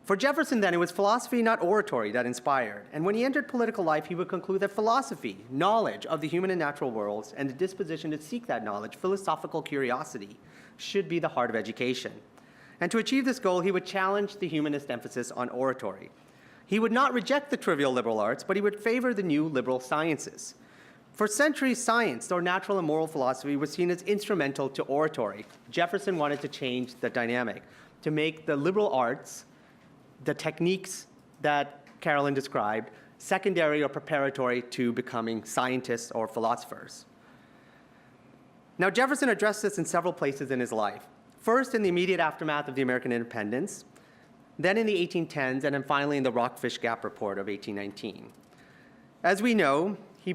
For Jefferson, then, it was philosophy, not oratory, that inspired. And when he entered political life, he would conclude that philosophy, knowledge of the human and natural worlds, and the disposition to seek that knowledge, philosophical curiosity, should be the heart of education. And to achieve this goal, he would challenge the humanist emphasis on oratory. He would not reject the trivial liberal arts, but he would favor the new liberal sciences. For centuries, science, or natural and moral philosophy, was seen as instrumental to oratory. Jefferson wanted to change the dynamic, to make the liberal arts, the techniques that Carolyn described, secondary or preparatory to becoming scientists or philosophers. Now, Jefferson addressed this in several places in his life. First, in the immediate aftermath of the American independence, then in the 1810s, and then finally in the Rockfish Gap Report of 1819. As we know, he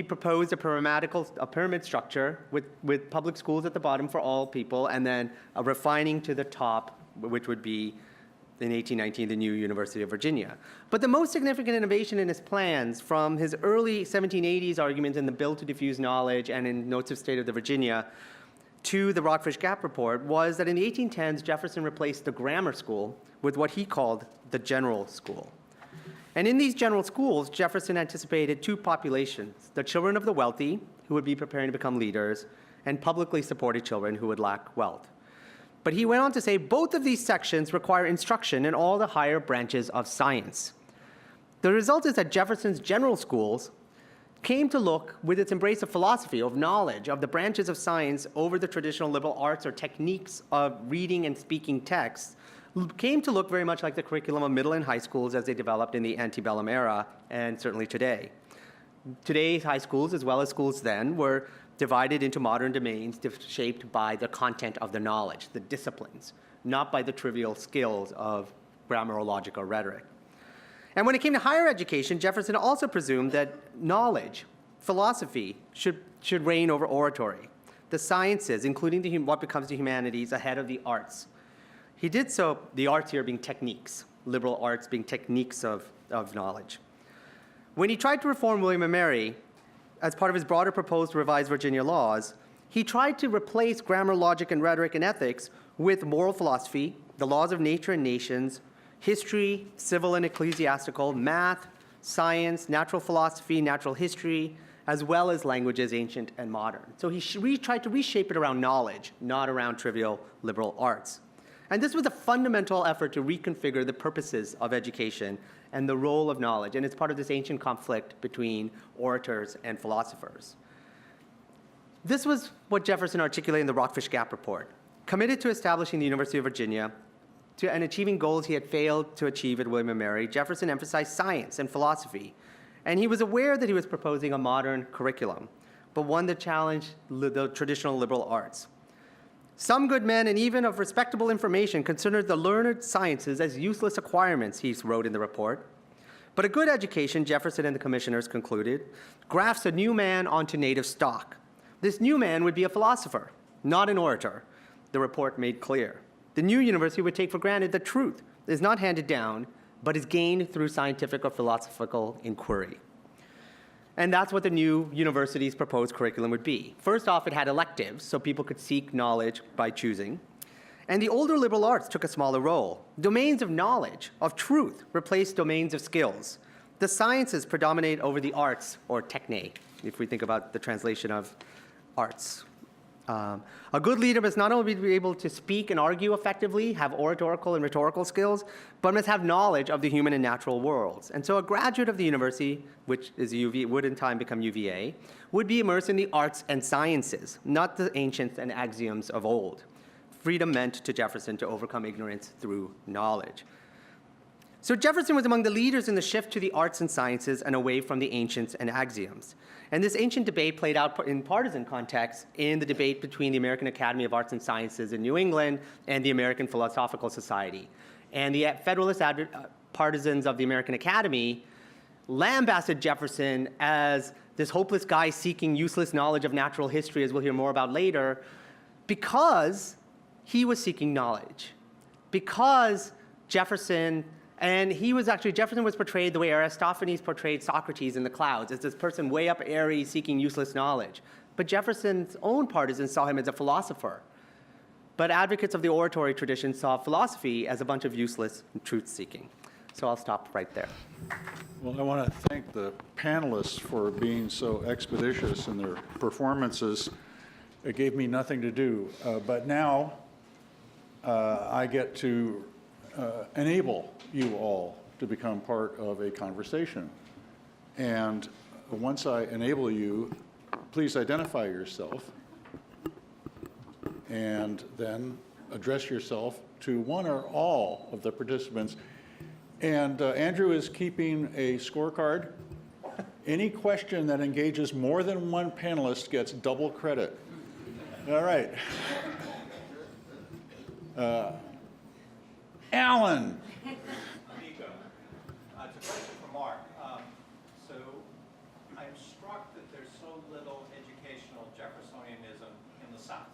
proposed a pyramid structure with public schools at the bottom for all people, and then a refining to the top, which would be, in 1819, the new University of Virginia. But the most significant innovation in his plans, from his early 1780s arguments in the Bill to Diffuse Knowledge and in Notes of State of the Virginia, to the Rockfish Gap Report, was that in the 1810s, Jefferson replaced the grammar school with what he called the general school. And in these general schools, Jefferson anticipated two populations: the children of the wealthy, who would be preparing to become leaders, and publicly supported children who would lack wealth. But he went on to say both of these sections require instruction in all the higher branches of science. The result is that Jefferson's general schools came to look, with its embrace of philosophy, of knowledge, of the branches of science over the traditional liberal arts or techniques of reading and speaking texts, came to look very much like the curriculum of middle and high schools as they developed in the antebellum era, and certainly today. Today's high schools, as well as schools then, were divided into modern domains shaped by the content of the knowledge, the disciplines, not by the trivial skills of grammar or logic or rhetoric. And when it came to higher education, Jefferson also presumed that knowledge, philosophy, should reign over oratory, the sciences, including what becomes the humanities, ahead of the arts. He did so, the arts here being techniques, liberal arts being techniques of knowledge. When he tried to reform William and Mary, as part of his broader proposed revised Virginia laws, he tried to replace grammar, logic, and rhetoric and ethics with moral philosophy, the laws of nature and nations, history, civil and ecclesiastical, math, science, natural philosophy, natural history, as well as languages, ancient and modern. So he tried to reshape it around knowledge, not around trivial liberal arts. And this was a fundamental effort to reconfigure the purposes of education and the role of knowledge, and it's part of this ancient conflict between orators and philosophers. This was what Jefferson articulated in the Rockfish Gap Report. Committed to establishing the University of Virginia and achieving goals he had failed to achieve at William and Mary, Jefferson emphasized science and philosophy, and he was aware that he was proposing a modern curriculum, but one that challenged the traditional liberal arts. Some good men, and even of respectable information, considered the learned sciences as useless acquirements, he wrote in the report. But a good education, Jefferson and the commissioners concluded, grafts a new man onto native stock. This new man would be a philosopher, not an orator, the report made clear. The new university would take for granted that truth is not handed down, but is gained through scientific or philosophical inquiry. And that's what the new university's proposed curriculum would be. First off, it had electives, so people could seek knowledge by choosing. And the older liberal arts took a smaller role. Domains of knowledge, of truth, replaced domains of skills. The sciences predominate over the arts, or techne, if we think about the translation of arts. A good leader must not only be able to speak and argue effectively, have oratorical and rhetorical skills, but must have knowledge of the human and natural worlds. And so a graduate of the university, which is would in time become UVA, would be immersed in the arts and sciences, not the ancients and axioms of old. Freedom meant to Jefferson to overcome ignorance through knowledge. So Jefferson was among the leaders in the shift to the arts and sciences and away from the ancients and axioms. And this ancient debate played out in partisan context in the debate between the American Academy of Arts and Sciences in New England and the American Philosophical Society. And the Federalist partisans of the American Academy lambasted Jefferson as this hopeless guy seeking useless knowledge of natural history, as we'll hear more about later, because he was seeking knowledge. Because Jefferson And Jefferson was portrayed the way Aristophanes portrayed Socrates in the clouds, as this person way up airy, seeking useless knowledge. But Jefferson's own partisans saw him as a philosopher. But advocates of the oratory tradition saw philosophy as a bunch of useless truth-seeking. So I'll stop right there. Well, I want to thank the panelists for being so expeditious in their performances. It gave me nothing to do. But now I get to enable you all to become part of a conversation. And once I enable you, please identify yourself and then address yourself to one or all of the participants. And Andrew is keeping a scorecard. Any question that engages more than one panelist gets double credit. All right. Alan. Nico. It's a question for Mark. So I'm struck that there's so little educational Jeffersonianism in the South.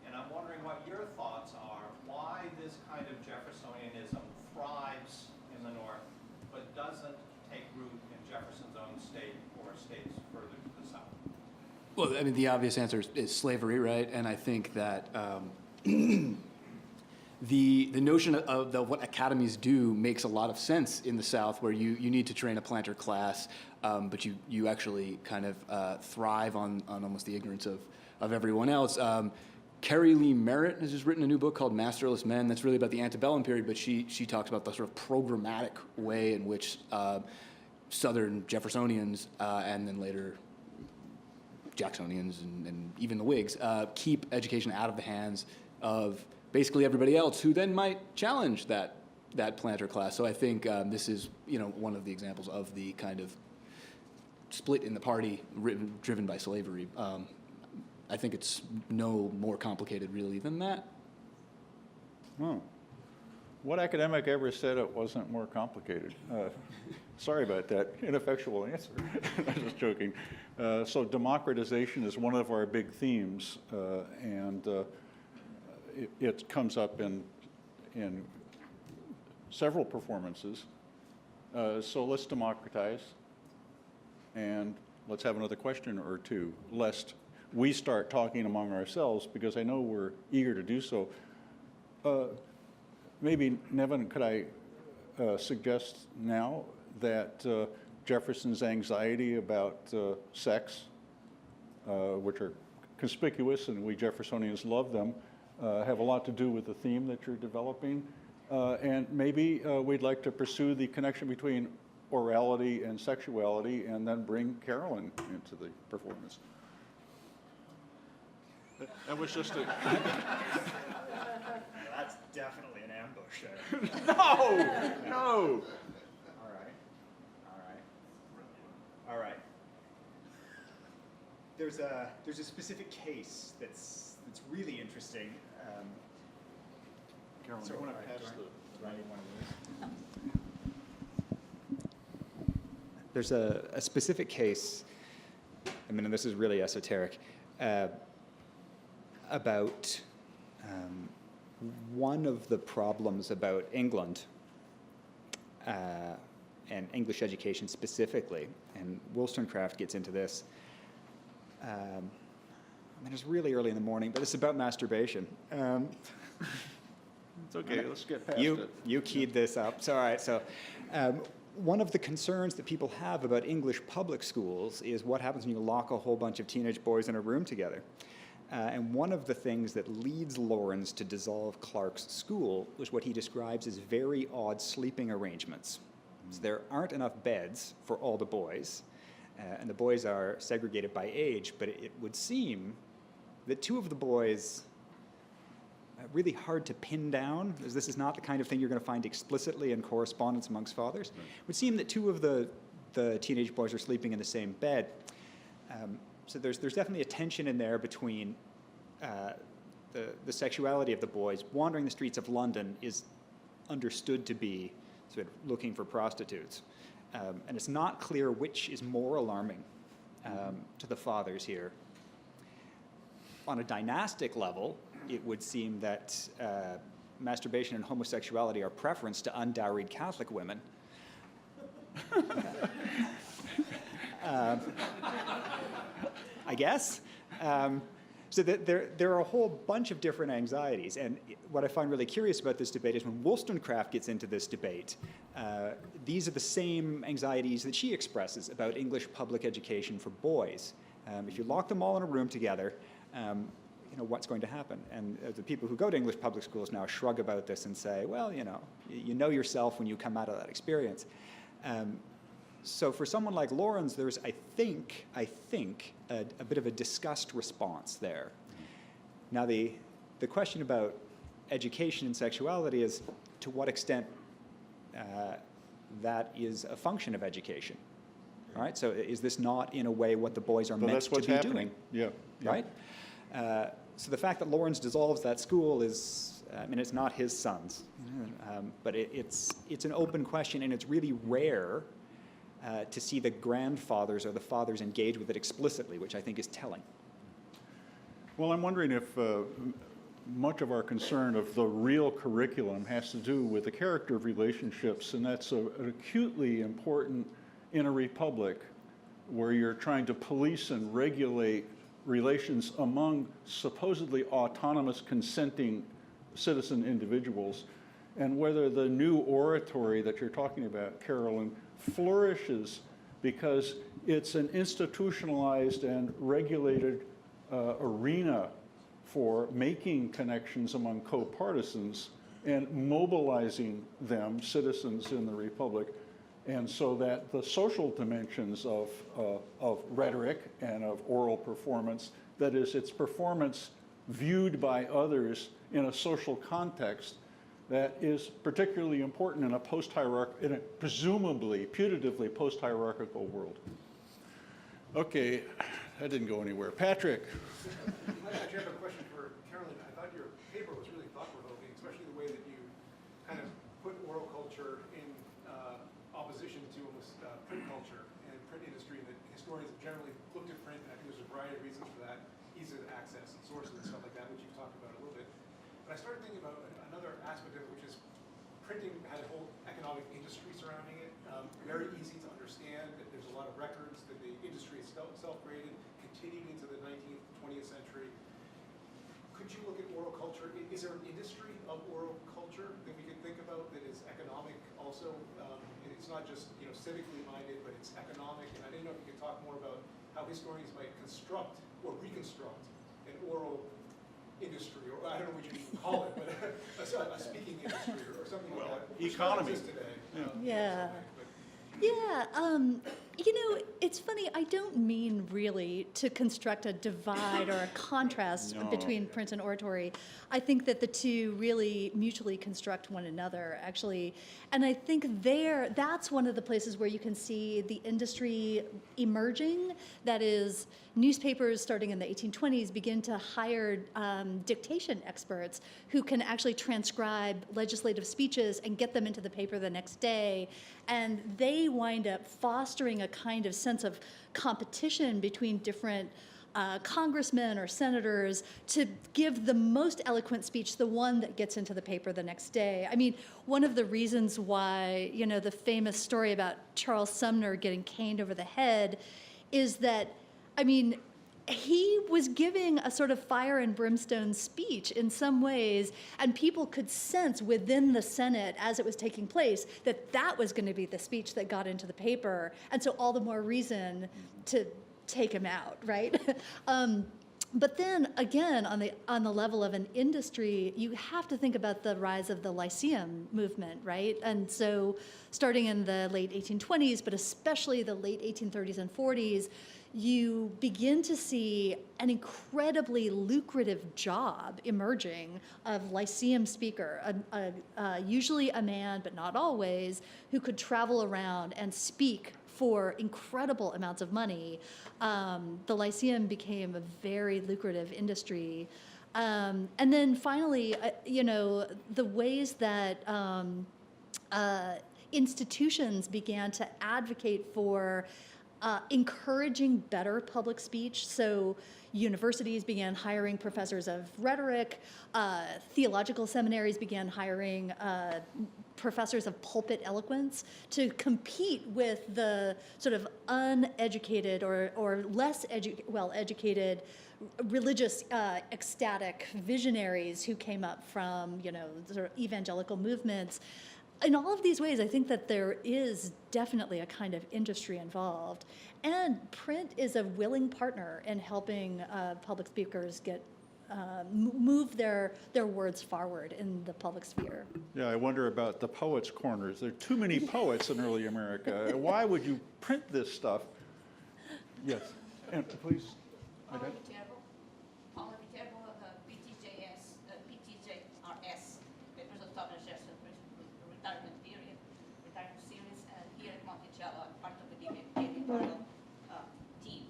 And I'm wondering what your thoughts are, why this kind of Jeffersonianism thrives in the North, but doesn't take root in Jefferson's own state or states further to the South. Well, I mean, the obvious answer is slavery, right? And I think that the notion of what academies do makes a lot of sense in the South, where you need to train a planter class, but you actually kind of thrive on almost the ignorance of everyone else. Carrie Lee Merritt has just written a new book called Masterless Men. That's really about the antebellum period, but she talks about the sort of programmatic way in which Southern Jeffersonians and then later Jacksonians and even the Whigs keep education out of the hands of basically everybody else, who then might challenge that planter class. So I think this is one of the examples of the kind of split in the party driven by slavery. I think it's no more complicated really than that. Oh. What academic ever said it wasn't more complicated? Sorry about that ineffectual answer. I'm just joking. So democratization is one of our big themes, and it comes up in several performances. So let's democratize, and let's have another question or two, lest we start talking among ourselves, because I know we're eager to do so. Maybe, Neven, could I suggest now that Jefferson's anxiety about sex, which are conspicuous and we Jeffersonians love them, have a lot to do with the theme that you're developing. And maybe we'd like to pursue the connection between orality and sexuality and then bring Carolyn into the performance. That was just a... That's definitely an ambush there. No! All right. There's a specific case that's really interesting. Carolyn, So you want to do I- pass do the... I need one of these? There's a specific case, I mean, and this is really esoteric, about one of the problems about England and English education specifically, and Wollstonecraft gets into this. I mean, it's really early in the morning, but it's about masturbation. It's okay, let's get past it. You keyed this up. So, all right. So, one of the concerns that people have about English public schools is what happens when you lock a whole bunch of teenage boys in a room together. And one of the things that leads Laurens to dissolve Clark's school was what he describes as very odd sleeping arrangements. So there aren't enough beds for all the boys, and the boys are segregated by age, but it would seem that two of the boys, really hard to pin down, as this is not the kind of thing you're going to find explicitly in correspondence amongst fathers, it would seem that two of the teenage boys are sleeping in the same bed. So there's definitely a tension in there between the sexuality of the boys. Wandering the streets of London is understood to be sort of looking for prostitutes. And it's not clear which is more alarming to the fathers here. On a dynastic level, it would seem that masturbation and homosexuality are preference to undowried Catholic women. I guess. So there are a whole bunch of different anxieties. And what I find really curious about this debate is when Wollstonecraft gets into this debate, these are the same anxieties that she expresses about English public education for boys. If you lock them all in a room together, what's going to happen? And the people who go to English public schools now shrug about this and say, well, you know yourself when you come out of that experience. So for someone like Lawrence, there's, I think, a bit of a disgust response there. Now, the question about education and sexuality is to what extent that is a function of education, right? So is this not, in a way, what the boys are meant to be doing? Yeah. Right? So the fact that Lawrence dissolves that school is, it's not his son's, but it's an open question, and it's really rare to see the grandfathers or the fathers engage with it explicitly, which I think is telling. Well, I'm wondering if much of our concern of the real curriculum has to do with the character of relationships, and that's an acutely important in a republic where you're trying to police and regulate relations among supposedly autonomous consenting citizen individuals, and whether the new oratory that you're talking about, Carolyn, flourishes because it's an institutionalized and regulated arena for making connections among co-partisans and mobilizing them, citizens in the Republic, and so that the social dimensions of rhetoric and of oral performance, that is, its performance viewed by others in a social context, that is particularly important in a in a presumably, putatively post-hierarchical world. Okay, that didn't go anywhere. Patrick. I actually have a question for Carolyn. I thought your paper was really thought-provoking, especially the way that you kind of put oral culture in opposition to almost print culture and print industry, and that historians have generally looked at print, and I think there's a variety of reasons for that, ease of access and sources and stuff like that, which you've talked about a little bit. But I started thinking about another aspect of it, which is printing had a whole economic industry surrounding it, very easy to understand. There's a lot of records that the industry itself created, continued into the 19th, 20th century. Could you look at oral culture? Is there an industry of oral culture that we could think about that is economic also? It's not just civically minded, but it's economic. And I didn't know if you could talk more about how historians might construct or reconstruct an oral industry, or I don't know what you call it, but a speaking industry or something like that. Which economy. exists today. Yeah. Yeah, it's funny, I don't mean really to construct a divide or a contrast between print and oratory. I think that the two really mutually construct one another, actually. And I think that's one of the places where you can see the industry emerging. That is, newspapers starting in the 1820s begin to hire dictation experts who can actually transcribe legislative speeches and get them into the paper the next day. And they wind up fostering a kind of sense of competition between different congressmen or senators to give the most eloquent speech, the one that gets into the paper the next day. I mean, one of the reasons why, the famous story about Charles Sumner getting caned over the head is that, he was giving a sort of fire and brimstone speech in some ways, and people could sense within the Senate as it was taking place that was going to be the speech that got into the paper, and so all the more reason to take him out, right? But then again, on the level of an industry, you have to think about the rise of the Lyceum movement, right? And so starting in the late 1820s, but especially the late 1830s and 40s, you begin to see an incredibly lucrative job emerging of Lyceum speaker, usually a man, but not always, who could travel around and speak for incredible amounts of money. The Lyceum became a very lucrative industry. And then finally, the ways that institutions began to advocate for encouraging better public speech. So universities began hiring professors of rhetoric, theological seminaries began hiring professors of pulpit eloquence to compete with the sort of uneducated or less well-educated religious ecstatic visionaries who came up from, sort of evangelical movements. In all of these ways, I think that there is definitely a kind of industry involved. And print is a willing partner in helping public speakers get move their words forward in the public sphere. Yeah, I wonder about the poets' corners. There are too many poets in early America. Why would you print this stuff? Yes, and please. Paula Viterbo, PTJS, PTJRS, Papers of Thomas Jefferson, retirement period, retirement series, and here at Monticello, I'm part of the editorial team.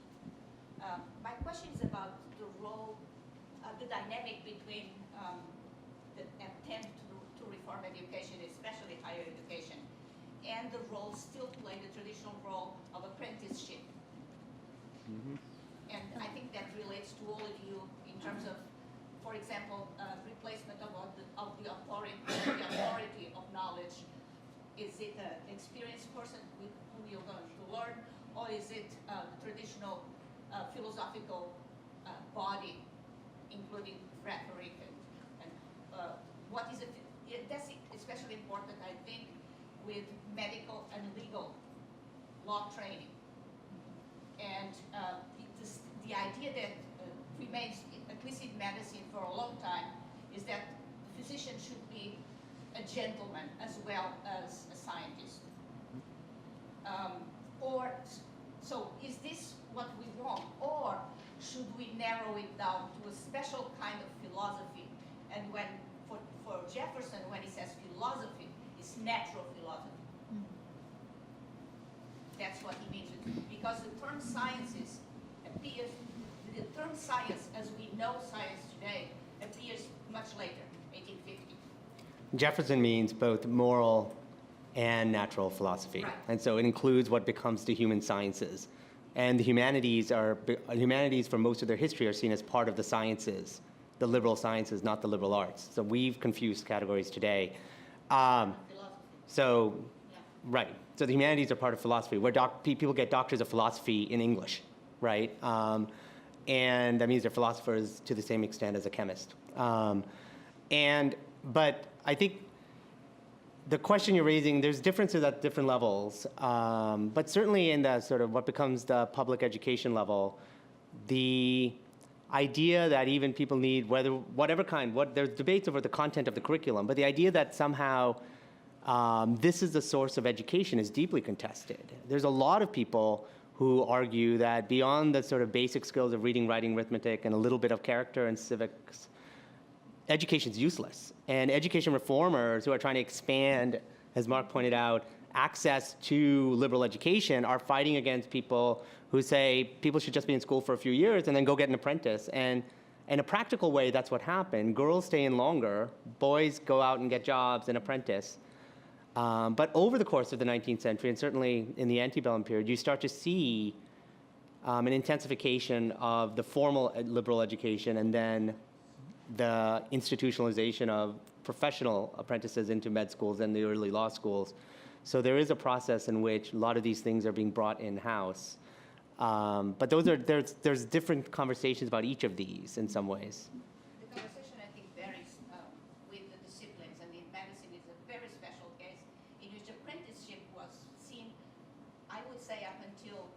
My question is about the role, the dynamic between the attempt to reform education, especially higher education, and the role still played the traditional role of apprenticeship. Mm-hmm. And I think that relates to all of you in terms of, for example, replacement of the authority of knowledge. Is it an experienced person with whom you're going to learn, or is it the traditional philosophical body, including rhetoric and what is it? That's especially important, I think, with medical and legal law training. And the idea that remains, at least in medicine for a long time, is that the physician should be a gentleman as well as a scientist. So is this what we want? Or should we narrow it down to a special kind of philosophy? And when, for Jefferson, when he says philosophy, it's natural philosophy. That's what he means, because the term sciences appears, the term science as we know science today appears much later, 1850. Jefferson means both moral and natural philosophy. Right. And so it includes what becomes the human sciences. And the humanities for most of their history are seen as part of the sciences, the liberal sciences, not the liberal arts. So we've confused categories today. Philosophy. So, Yeah. right. So the humanities are part of philosophy, where people get doctors of philosophy in English, right? And that means they're philosophers to the same extent as a chemist. But I think the question you're raising, there's differences at different levels. But certainly in the sort of what becomes the public education level, the idea that even people need, there's debates over the content of the curriculum, but the idea that somehow this is the source of education is deeply contested. There's a lot of people who argue that beyond the sort of basic skills of reading, writing, arithmetic, and a little bit of character and civics, education's useless. And education reformers who are trying to expand, as Mark pointed out, access to liberal education are fighting against people who say people should just be in school for a few years and then go get an apprentice. And in a practical way, that's what happened. Girls stay in longer, boys go out and get jobs and apprentice. But over the course of the 19th century, and certainly in the antebellum period, you start to see an intensification of the formal liberal education and then the institutionalization of professional apprentices into med schools and the early law schools. So there is a process in which a lot of these things are being brought in-house. But there's different conversations about each of these in some ways. The conversation, I think, varies with the disciplines. I mean, medicine is a very special case in which apprenticeship was seen, I would say, up until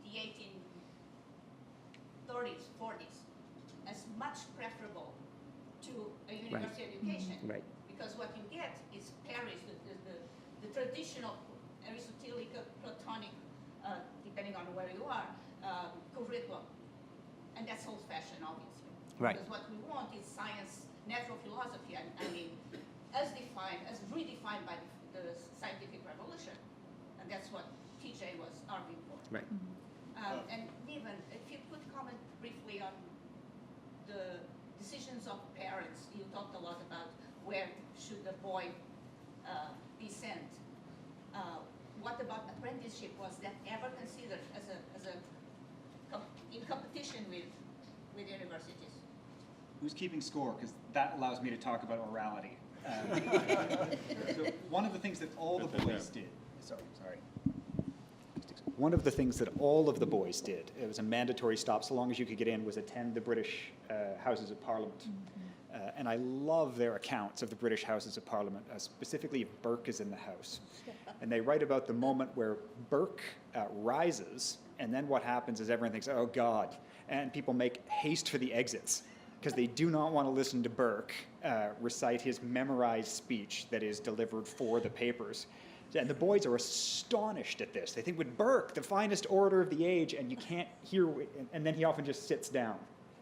the 1830s, 40s, as much preferable to a university education. Right. Because what you get is Paris, the traditional Aristotelic, Platonic, depending on where you are, curriculum. And that's old-fashioned, obviously. Right. Because what we want is science, natural philosophy, I mean, as redefined by the scientific revolution. And that's what TJ was arguing for. Right. And Neven, if you could comment briefly on the decisions of parents. You talked a lot about where should the boy be sent. What about apprenticeship? Was that ever considered as in competition with with universities? Who's keeping score? Because that allows me to talk about orality. So one of the things that all the boys did, sorry. One of the things that all of the boys did, it was a mandatory stop so long as you could get in, was attend the British Houses of Parliament. And I love their accounts of the British Houses of Parliament, specifically if Burke is in the House. And they write about the moment where Burke rises, and then what happens is everyone thinks, oh God, and people make haste for the exits, because they do not want to listen to Burke recite his memorized speech that is delivered for the papers. And the boys are astonished at this. They think, with Burke, the finest orator of the age, and you can't hear, and then he often just sits down.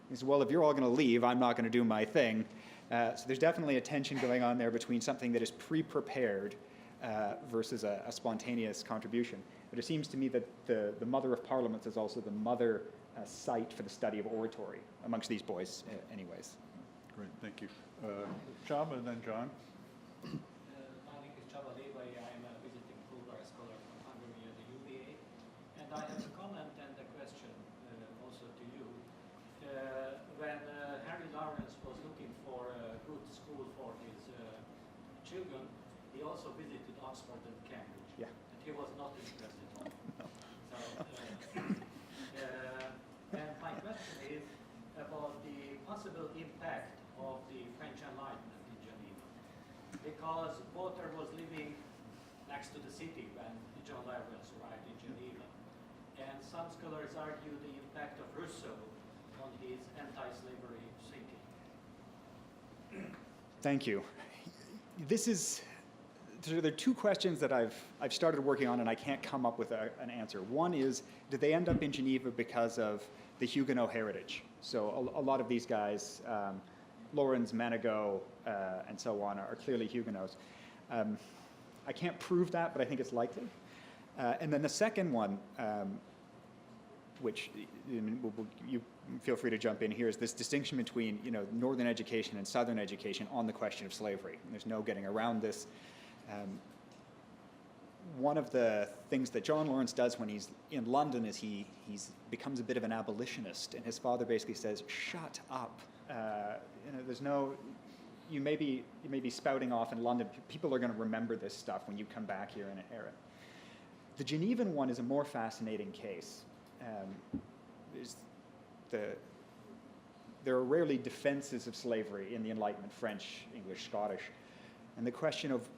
He says, well, if you're all going to leave, I'm not going to do my thing. So there's definitely a tension going on there between something that is pre-prepared versus a spontaneous contribution. But it seems to me that the Mother of Parliaments is also the mother site for the study of oratory amongst these boys anyways. Great, thank you. Chaba and then John. My name is Chaba Levi. I'm a visiting Fulbright scholar from Hungary at the UVA. And I have a comment and a question also to you. When Harry Lawrence was looking for a good school for his children, he also visited Oxford and Cambridge. Yeah. And he was not interested at all. No. So, and my question is about the possible impact of the French Enlightenment in Geneva. Because Walter was living next to the city when John Lawrence arrived in Geneva. And some scholars argue the impact of Rousseau on his anti-slavery thinking. Thank you. There are two questions that I've started working on and I can't come up with an answer. One is, did they end up in Geneva because of the Huguenot heritage? So a lot of these guys, Lawrence, Manigault, and so on, are clearly Huguenots. I can't prove that, but I think it's likely. And then the second one, which you feel free to jump in here, is this distinction between northern education and southern education on the question of slavery. And there's no getting around this. One of the things that John Lawrence does when he's in London is he becomes a bit of an abolitionist, and his father basically says, "Shut up! There's no. You may be spouting off in London. People are going to remember this stuff when you come back here and inherit." The Genevan one is a more fascinating case. There are rarely defenses of slavery in the Enlightenment, French, English, Scottish, and the question of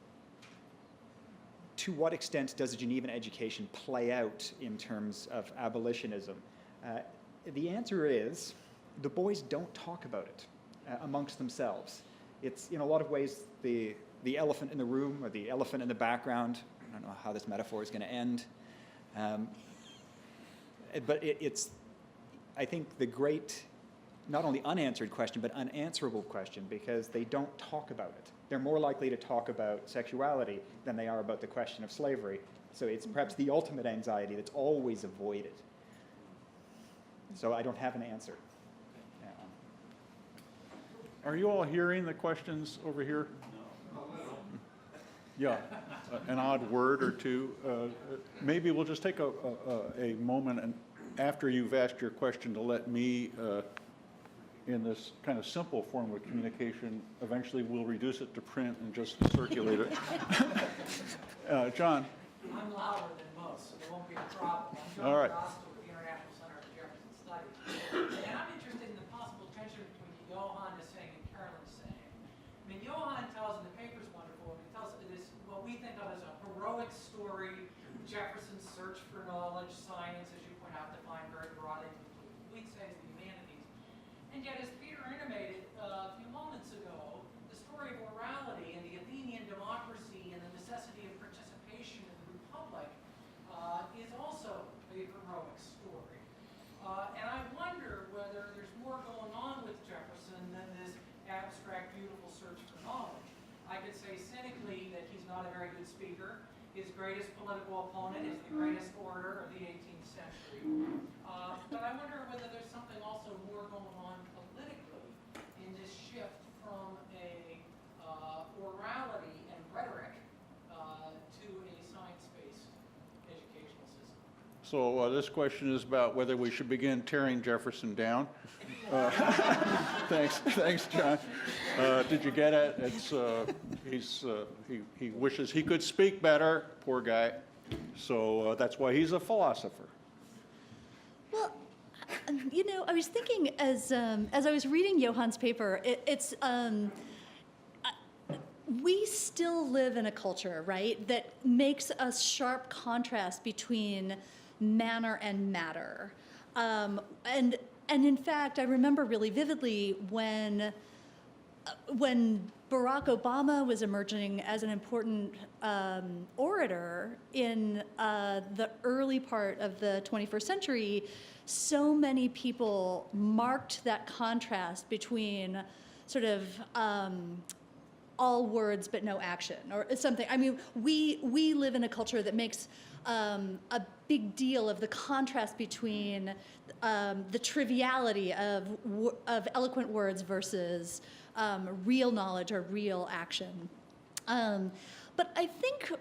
to what extent does a Genevan education play out in terms of abolitionism? The answer is the boys don't talk about it amongst themselves. It's in a lot of ways the elephant in the room or the elephant in the background. I don't know how this metaphor is going to end. But it's, I think, the great, not only unanswered question, but unanswerable question, because they don't talk about it. They're more likely to talk about sexuality than they are about the question of slavery. So it's perhaps the ultimate anxiety that's always avoided. So I don't have an answer. Are you all hearing the questions over here? No. Yeah, an odd word or two. Maybe we'll just take a moment, and after you've asked your question, to let me, in this kind of simple form of communication, eventually we'll reduce it to print and just circulate it. John. I'm louder than most, so there won't be a problem. I'm All John right. Rostow with the International Center for Jefferson Studies. And I'm interested in the possible tension between Johann is saying and Carolyn is saying. I mean, Johann tells, and the paper's wonderful, he tells this, what we think of as a heroic story, Jefferson's search for knowledge, science, as you point out, defined very broadly, we'd say is the humanities. And yet, as Peter intimated a few moments ago, the story of orality and the Athenian democracy and the necessity of participation in the Republic is also a heroic story. And I wonder whether there's more going on with Jefferson than this abstract, beautiful search for knowledge. I could say cynically that he's not a very good speaker. His greatest political opponent is the greatest orator of the 18th century. But I wonder whether there's something also more going on politically in this shift from a orality and rhetoric to a science-based educational system. So So this question is about whether we should begin tearing Jefferson down. Thanks, John. Did you get it? He wishes he could speak better, poor guy. So that's why he's a philosopher. Well, you know, I was thinking as I was reading Johann's paper, we still live in a culture, right, that makes a sharp contrast between manner and matter. And in fact, I remember really vividly when Barack Obama was emerging as an important orator in the early part of the 21st century, so many people marked that contrast between sort of all words but no action, or something. I mean, we live in a culture that makes a big deal of the contrast between the triviality of eloquent words versus real knowledge or real action. But I think,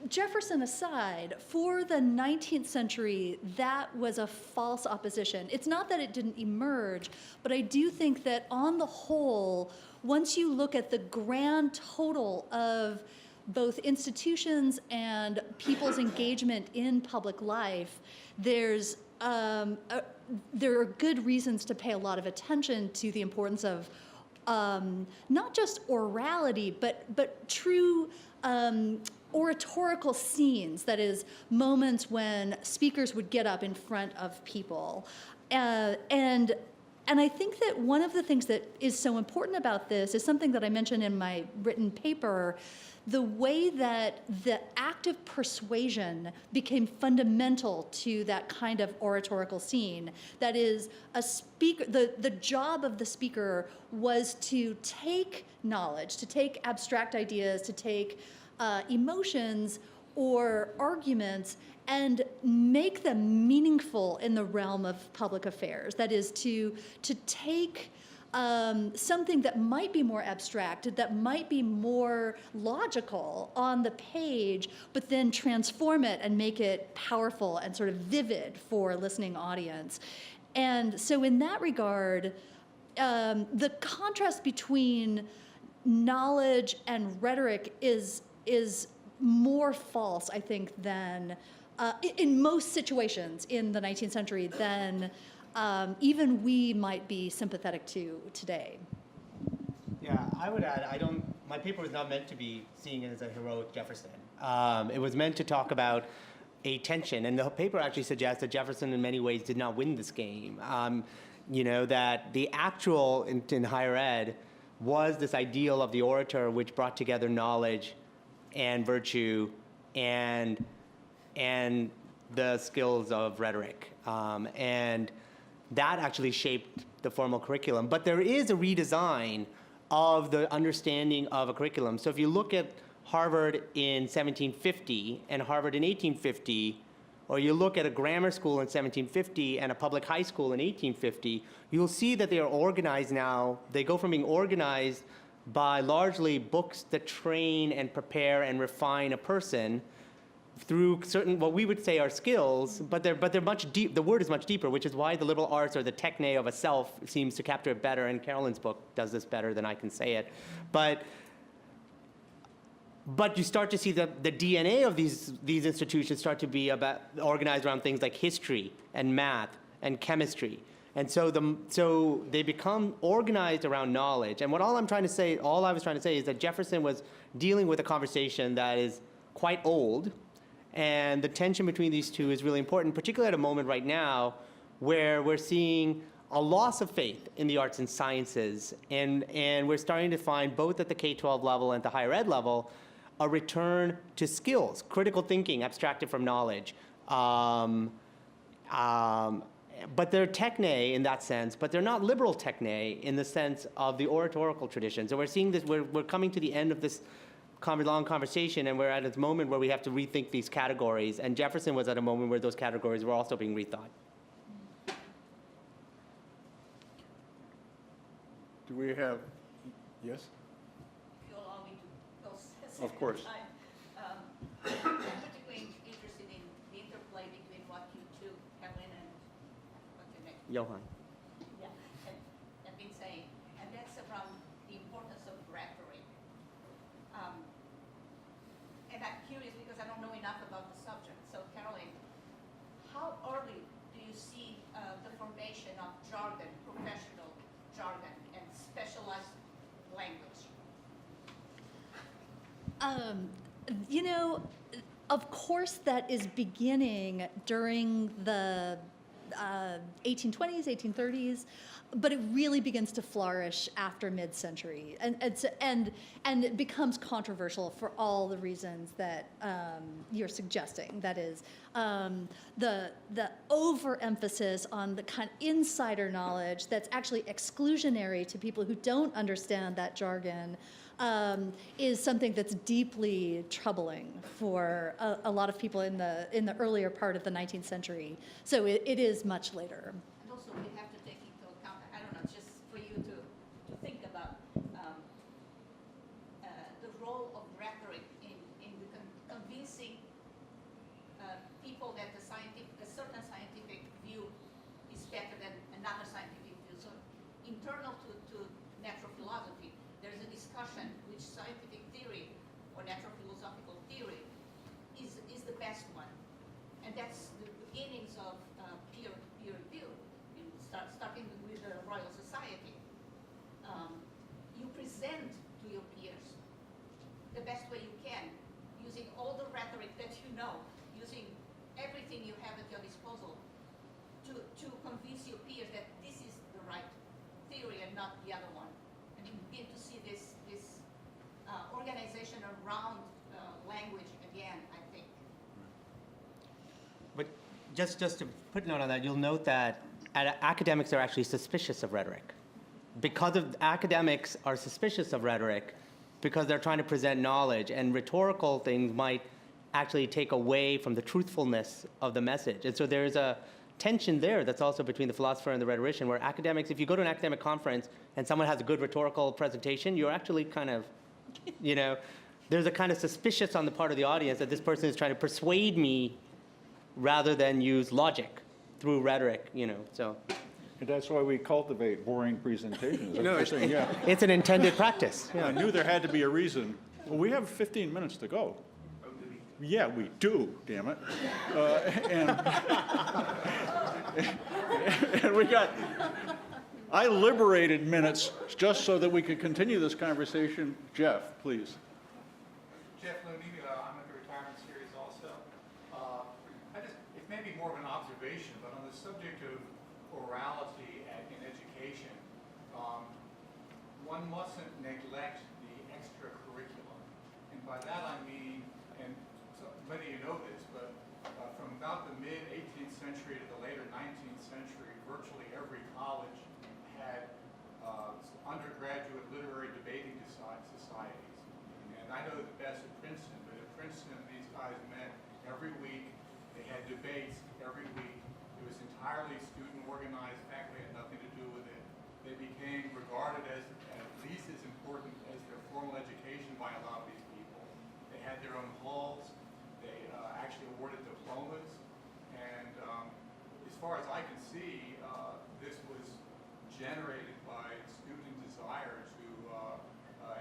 Jefferson aside, for the 19th century, that was a false opposition. It's not that it didn't emerge, but I do think that on the whole, once you look at the grand total of both institutions and people's engagement in public life, there are good reasons to pay a lot of attention to the importance of not just orality, but true oratorical scenes, that is, moments when speakers would get up in front of people. And I think that one of the things that is so important about this is something that I mentioned in my written paper, the way that the act of persuasion became fundamental to that kind of oratorical scene. That is, a speaker, the job of the speaker was to take knowledge, to take abstract ideas, to take emotions or arguments and make them meaningful in the realm of public affairs. That is, to take something that might be more abstract, that might be more logical on the page, but then transform it and make it powerful and sort of vivid for a listening audience. And so in that regard, the contrast between knowledge and rhetoric is more false, I think, than in most situations in the 19th century than even we might be sympathetic to today. Yeah, I would add, my paper was not meant to be seen as a heroic Jefferson. It was meant to talk about a tension, and the paper actually suggests that Jefferson in many ways did not win this game. You know, that the actual, in higher ed, was this ideal of the orator which brought together knowledge and virtue and the skills of rhetoric. And that actually shaped the formal curriculum. But there is a redesign of the understanding of a curriculum. So if you look at Harvard in 1750 and Harvard in 1850, or you look at a grammar school in 1750 and a public high school in 1850, you'll see that they are organized now. They go from being organized by largely books that train and prepare and refine a person through certain, what we would say are skills, but they're much deep. The word is much deeper, which is why the liberal arts or the techne of a self seems to capture it better, and Carolyn's book does this better than I can say it. But you start to see the DNA of these institutions start to be about organized around things like history and math and chemistry. And so they become organized around knowledge. And all I was trying to say is that Jefferson was dealing with a conversation that is quite old, and the tension between these two is really important, particularly at a moment right now where we're seeing a loss of faith in the arts and sciences, and we're starting to find, both at the K-12 level and the higher ed level, a return to skills, critical thinking, abstracted from knowledge. But they're techne in that sense, but they're not liberal techne in the sense of the oratorical tradition. So we're seeing this, we're coming to the end of this long conversation, and we're at a moment where we have to rethink these categories. And Jefferson was at a moment where those categories were also being rethought. Do we have, yes? If you allow me to go Of course. I'm particularly interested in the interplay between what Johann. Yeah, and I've been saying, and that's around the importance of rhetoric. And I'm curious because I don't know enough about the subject. So, Carolyn, how early do you see the formation of jargon, professional jargon, and specialized language? You know, of course, that is beginning during the 1820s, 1830s, but it really begins to flourish after mid-century, and it becomes controversial for all the reasons that you're suggesting. That is, the overemphasis on the kind of insider knowledge that's actually exclusionary to people who don't understand that jargon. Is something that's deeply troubling for a lot of people in the earlier part of the 19th century. So it is much later. And also, we have to take into account, I don't know, just for you to think about the role of rhetoric in convincing people that a certain scientific view is better than another scientific view. So, internal to natural philosophy, there's a discussion which scientific theory or natural philosophical theory is the best one. And that's the beginnings of peer review, starting with the Royal Society. You present to your peers the best way you can, using all the rhetoric that you know, using everything you have at your disposal to convince your peers that this is the right theory and not the other one. And you begin to see this organization around language again, I think. But just to put a note on that, you'll note that academics are actually suspicious of rhetoric. Because of academics are suspicious of rhetoric because they're trying to present knowledge, and rhetorical things might actually take away from the truthfulness of the message. And so there's a tension there that's also between the philosopher and the rhetorician, where academics, if you go to an academic conference and someone has a good rhetorical presentation, you're actually kind of, you know, there's a kind of suspicious on the part of the audience that this person is trying to persuade me rather than use logic through rhetoric, you know, so. And that's why we cultivate boring presentations. No, Yeah. it's an intended practice. I knew there had to be a reason. Well, we have 15 minutes to go. Yeah, we do, damn it. And we got, I liberated minutes just so that we could continue this conversation. Jeff, please. Jeff Looney, I'm at the retirement series also. It may be more of an observation, but on the subject of orality in education, one mustn't neglect the extracurriculum. And by that I mean, and so many of you know this, but from about the mid-18th century to the later 19th century, virtually every college had undergraduate literary debating societies. And I know the best at Princeton, but at Princeton these guys met every week. They had debates every week. It was entirely student organized. Faculty had nothing to do with it. They became regarded as at least as important as their formal education by a lot of these people. They had their own halls. They actually awarded diplomas. And as far as I can see, this was generated by student desire to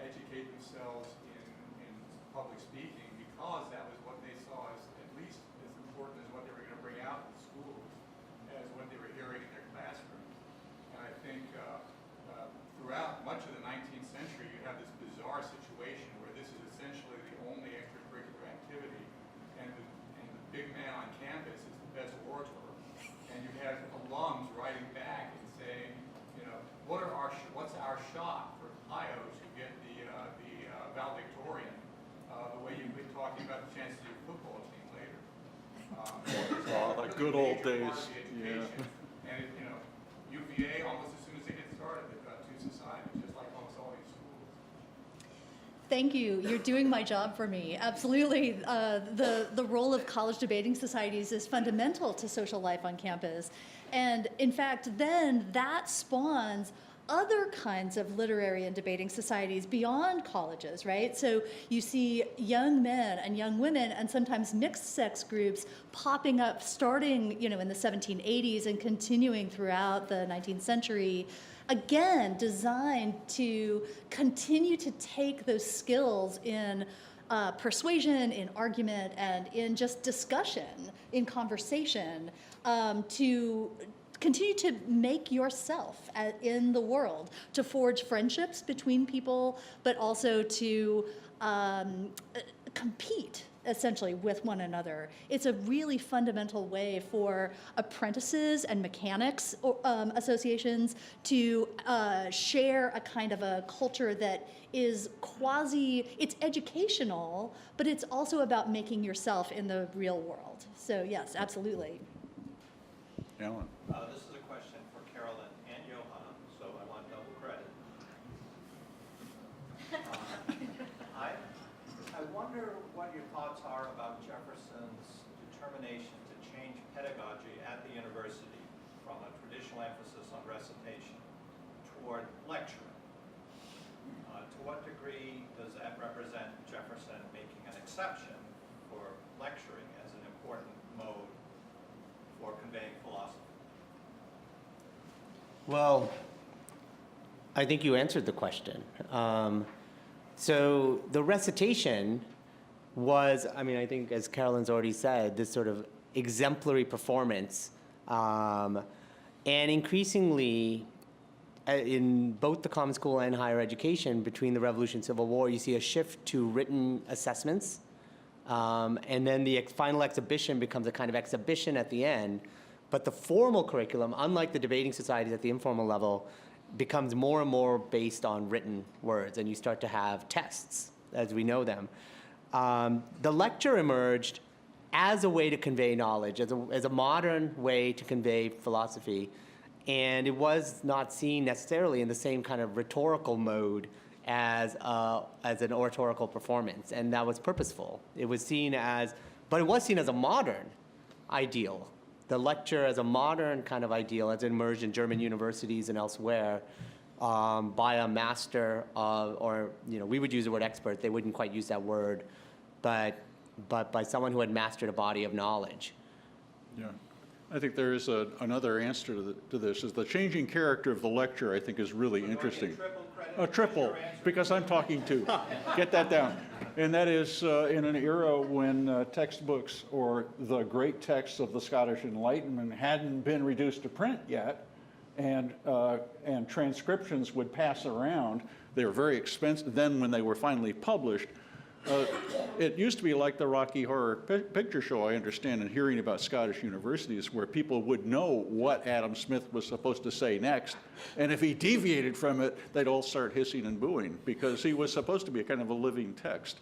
educate themselves in public speaking, because that was what they saw as at least as important as what they were going to bring out in schools, as what they were hearing in their classrooms. And I think throughout much of the 19th century, you have this bizarre situation where this is essentially the only extracurricular activity, and the big man on campus is the best orator. And you have alums writing back and saying, you know, what's our shot for Ohio to get the valedictorian, the way you've been talking about the chances of your football team later. Oh, the good old days. Yeah. And you know, UVA, almost as soon as they get started, they've got two societies, just like almost all these schools. Thank you. You're doing my job for me. Absolutely. The role of college debating societies is fundamental to social life on campus. And in fact, then that spawns other kinds of literary and debating societies beyond colleges, right? So you see young men and young women and sometimes mixed sex groups popping up starting, in the 1780s and continuing throughout the 19th century, again, designed to continue to take those skills in persuasion, in argument, and in just discussion, in conversation, to continue to make yourself in the world, to forge friendships between people, but also to compete essentially with one another. It's a really fundamental way for apprentices and mechanics associations to share a kind of a culture that is it's educational, but it's also about making yourself in the real world. So yes, absolutely. Alan? This is a question for Carolyn and Johann, so I want double credit. I wonder what your thoughts are about Jefferson's determination to change pedagogy at the university from a traditional emphasis on recitation toward lecturing. To what degree does that represent Jefferson making an exception for lecturing as an important mode for conveying philosophy? Well, I think you answered the question. So the recitation was, I think as Carolyn's already said, this sort of exemplary performance. And increasingly, in both the common school and higher education, between the Revolution and Civil War, you see a shift to written assessments. And then the final exhibition becomes a kind of exhibition at the end. But the formal curriculum, unlike the debating societies at the informal level, becomes more and more based on written words, and you start to have tests as we know them. The lecture emerged as a way to convey knowledge, as a modern way to convey philosophy, and it was not seen necessarily in the same kind of rhetorical mode as an oratorical performance, and that was purposeful. It was seen as a modern ideal. The lecture as a modern kind of ideal, as it emerged in German universities and elsewhere, by a master or we would use the word expert. They wouldn't quite use that word, but by someone who had mastered a body of knowledge. Yeah. I think there is another answer to this, is the changing character of the lecture, I think, is really interesting. A triple, because I'm talking too. Get that down. And that is in an era when textbooks or the great texts of the Scottish Enlightenment hadn't been reduced to print yet, and transcriptions would pass around. They were very expensive. Then when they were finally published, it used to be like the Rocky Horror Picture Show, I understand, and hearing about Scottish universities where people would know what Adam Smith was supposed to say next, and if he deviated from it, they'd all start hissing and booing because he was supposed to be a kind of a living text.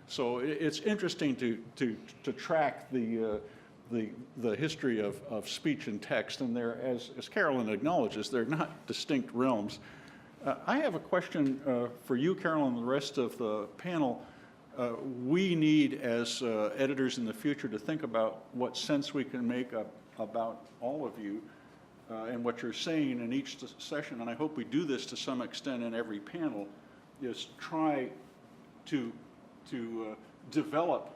So it's interesting to track the history of speech and text, and they're, as Carolyn acknowledges, they're not distinct realms. I have a question for you, Carolyn, and the rest of the panel. We need, as editors in the future, to think about what sense we can make about all of you and what you're saying in each session, and I hope we do this to some extent in every panel, is try to develop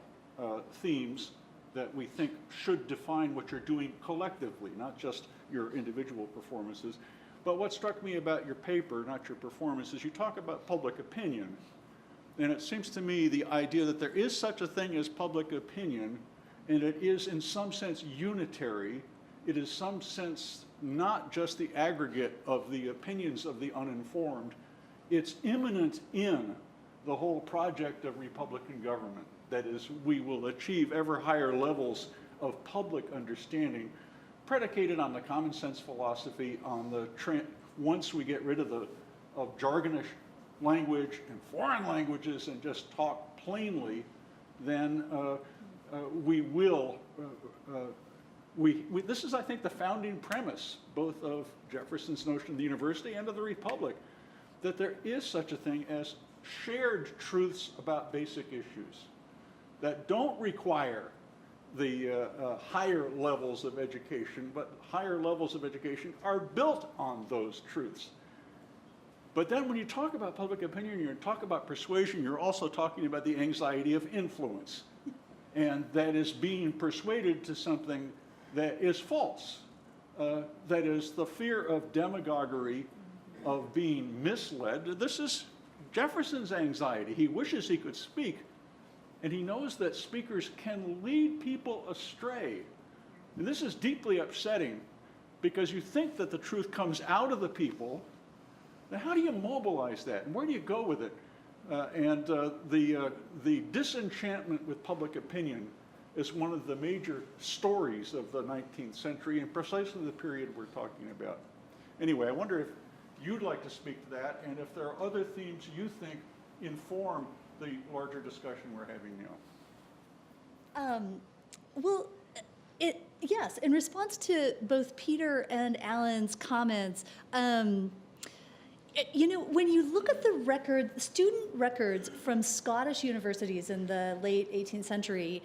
themes that we think should define what you're doing collectively, not just your individual performances. But what struck me about your paper, not your performance, is you talk about public opinion. And it seems to me the idea that there is such a thing as public opinion, and it is in some sense unitary. It is some sense not just the aggregate of the opinions of the uninformed. It's immanent in the whole project of Republican government. That is, we will achieve ever higher levels of public understanding predicated on the common sense philosophy, on the once we get rid of jargonish language and foreign languages and just talk plainly, then we will, this is, I think, the founding premise, both of Jefferson's notion of the university and of the republic, that there is such a thing as shared truths about basic issues that don't require the higher levels of education, but higher levels of education are built on those truths. But then when you talk about public opinion, you talk about persuasion, you're also talking about the anxiety of influence. And that is being persuaded to something that is false. That is the fear of demagoguery, of being misled. This is Jefferson's anxiety. He wishes he could speak, and he knows that speakers can lead people astray. And this is deeply upsetting because you think that the truth comes out of the people. Now, how do you mobilize that, and where do you go with it? The disenchantment with public opinion is one of the major stories of the 19th century and precisely the period we're talking about. Anyway, I wonder if you'd like to speak to that, and if there are other themes you think inform the larger discussion we're having now. Yes, in response to both Peter and Alan's comments, when you look at the student records from Scottish universities in the late 18th century,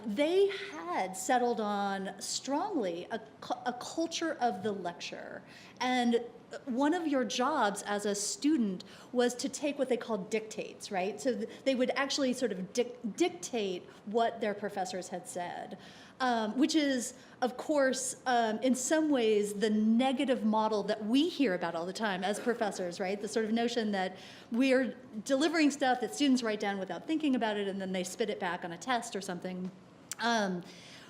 they had settled on strongly a culture of the lecture. And one of your jobs as a student was to take what they called dictates, right? So they would actually sort of dictate what their professors had said. Which is, of course, in some ways, the negative model that we hear about all the time as professors, right? The sort of notion that we're delivering stuff that students write down without thinking about it, and then they spit it back on a test or something.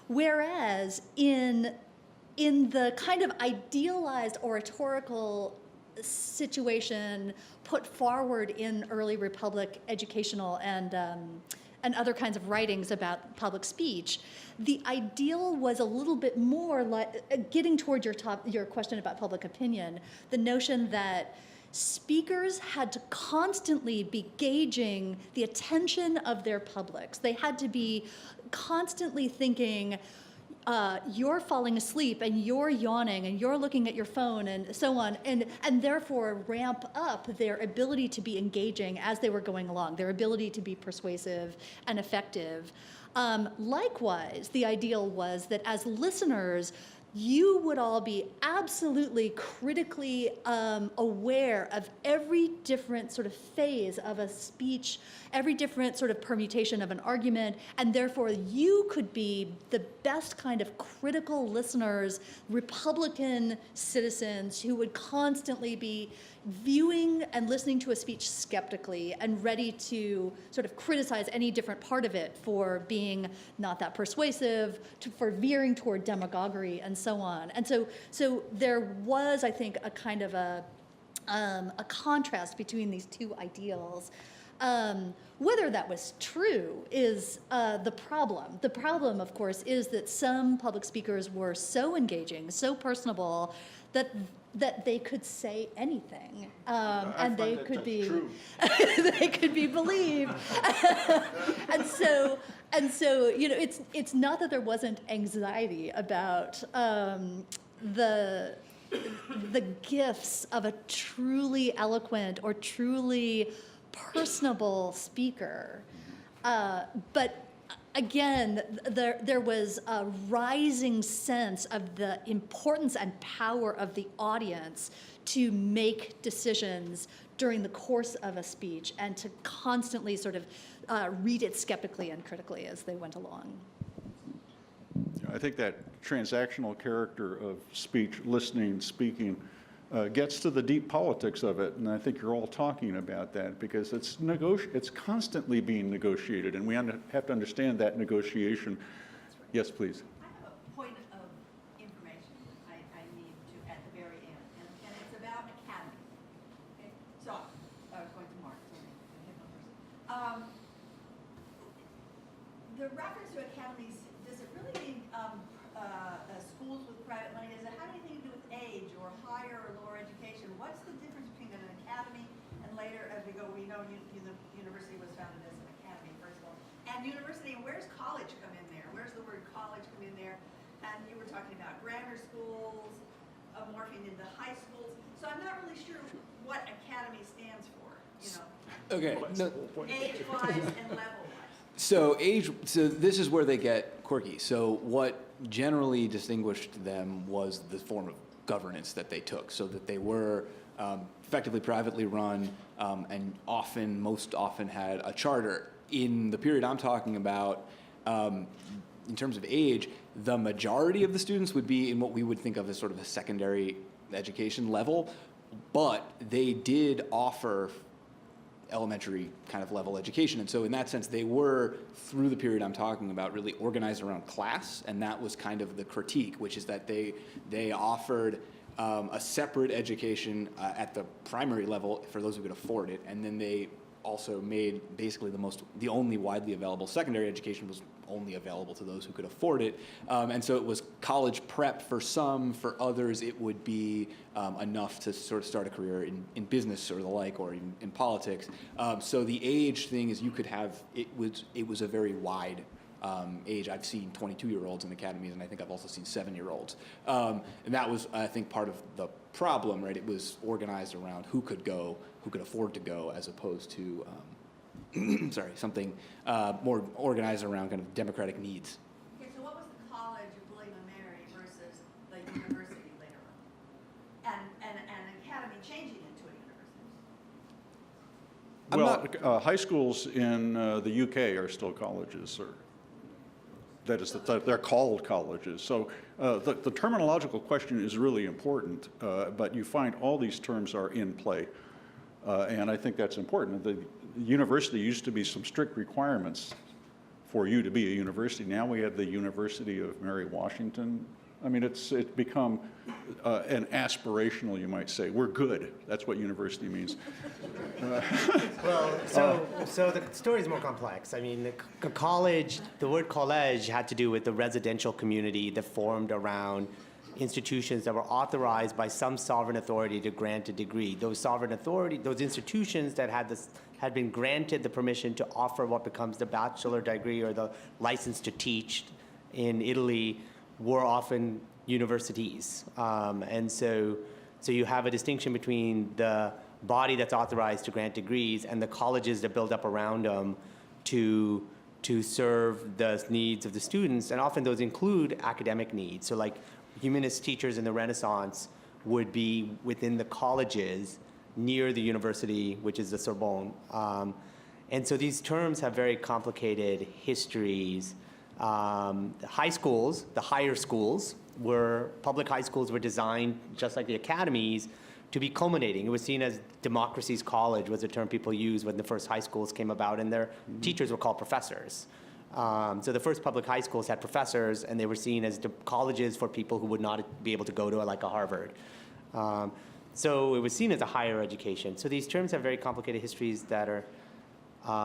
Whereas in the kind of idealized oratorical situation put forward in early Republic educational and other kinds of writings about public speech, the ideal was a little bit more like, getting toward your question about public opinion, the notion that speakers had to constantly be gauging the attention of their publics. They had to be constantly thinking, you're falling asleep and you're yawning and you're looking at your phone and so on, and therefore ramp up their ability to be engaging as they were going along, their ability to be persuasive and effective. Likewise, the ideal was that as listeners, you would all be absolutely critically aware of every different sort of phase of a speech, every different sort of permutation of an argument, and therefore you could be the best kind of critical listeners, Republican citizens who would constantly be viewing and listening to a speech skeptically and ready to sort of criticize any different part of it for being not that persuasive, for veering toward demagoguery and so on. And so there was, I think, a kind of a contrast between these two ideals. Whether that was true is the problem. The problem, of course, is that some public speakers were so engaging, so personable, that they could say anything, and they could be they could be believed. and so it's not that there wasn't anxiety about the gifts of a truly eloquent or truly personable speaker, but again, there was a rising sense of the importance and power of the audience to make decisions during the course of a speech and to constantly sort of read it skeptically and critically as they went along. I think that transactional character of speech, listening, speaking, gets to the deep politics of it, and I think you're all talking about that because it's constantly being negotiated, and we have to understand that negotiation. Yes, please. I have a point of information I need to at the very end, and it's about Academy. Okay? So I was going to Mark, sorry, the reference to academies, does it really mean schools with private money? Does it have anything to do with age or higher or lower education? What's the difference between an academy and later, as we go, we know the university was founded as an academy, first of all. And university, where's college come in there? Where's the word college come in there? And you were talking about grammar schools, morphing into high schools. So I'm not really sure what academy stands for, Okay. age-wise and level-wise. So this is where they get quirky. So what generally distinguished them was the form of governance that they took, so that they were effectively privately run, and most often had a charter. In the period I'm talking about, in terms of age, the majority of the students would be in what we would think of as sort of a secondary education level, but they did offer elementary kind of level education. And so in that sense, they were, through the period I'm talking about, really organized around class, and that was kind of the critique, which is that they offered a separate education at the primary level for those who could afford it, and then they also made basically the only widely available secondary education was only available to those who could afford it. And so it was college prep for some, for others it would be enough to sort of start a career in business or the like, or in politics. So the age thing is you could have, it was a very wide age. I've seen 22-year-olds in academies, and I think I've also seen 7-year-olds. And that was, I think, part of the problem, right? It was organized around who could go, who could afford to go, as opposed to, something more organized around kind of democratic needs. Okay, so what was the College of William and Mary versus the university later on? And an academy changing into a university? Well, high schools in the UK are still colleges, or that is, they're called colleges. So the terminological question is really important, but you find all these terms are in play, and I think that's important. The university used to be some strict requirements for you to be a university. Now we have the University of Mary Washington. I mean, it's become an aspirational, you might say. We're good. That's what university means. Well, so the story is more complex. I mean, the college, the word college had to do with the residential community that formed around institutions that were authorized by some sovereign authority to grant a degree. Those sovereign authority, those institutions that had been granted the permission to offer what becomes the bachelor degree or the license to teach in Italy were often universities. And so you have a distinction between the body that's authorized to grant degrees and the colleges that build up around them to serve the needs of the students. And often those include academic needs. So like humanist teachers in the Renaissance would be within the colleges near the university, which is the Sorbonne. And so these terms have very complicated histories. High schools, the higher schools, public high schools were designed, just like the academies, to be culminating. It was seen as democracy's college was a term people used when the first high schools came about, and their teachers were called professors. So the first public high schools had professors, and they were seen as colleges for people who would not be able to go to like a Harvard. So it was seen as a higher education. So these terms have very complicated histories that are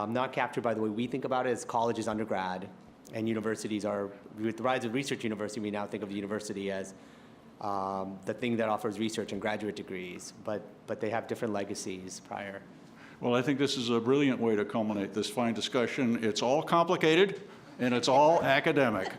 not captured by the way we think about it as college is undergrad, and universities are, with the rise of research university, we now think of the university as the thing that offers research and graduate degrees, but they have different legacies prior. Well, I think this is a brilliant way to culminate this fine discussion. It's all complicated, and it's all academic.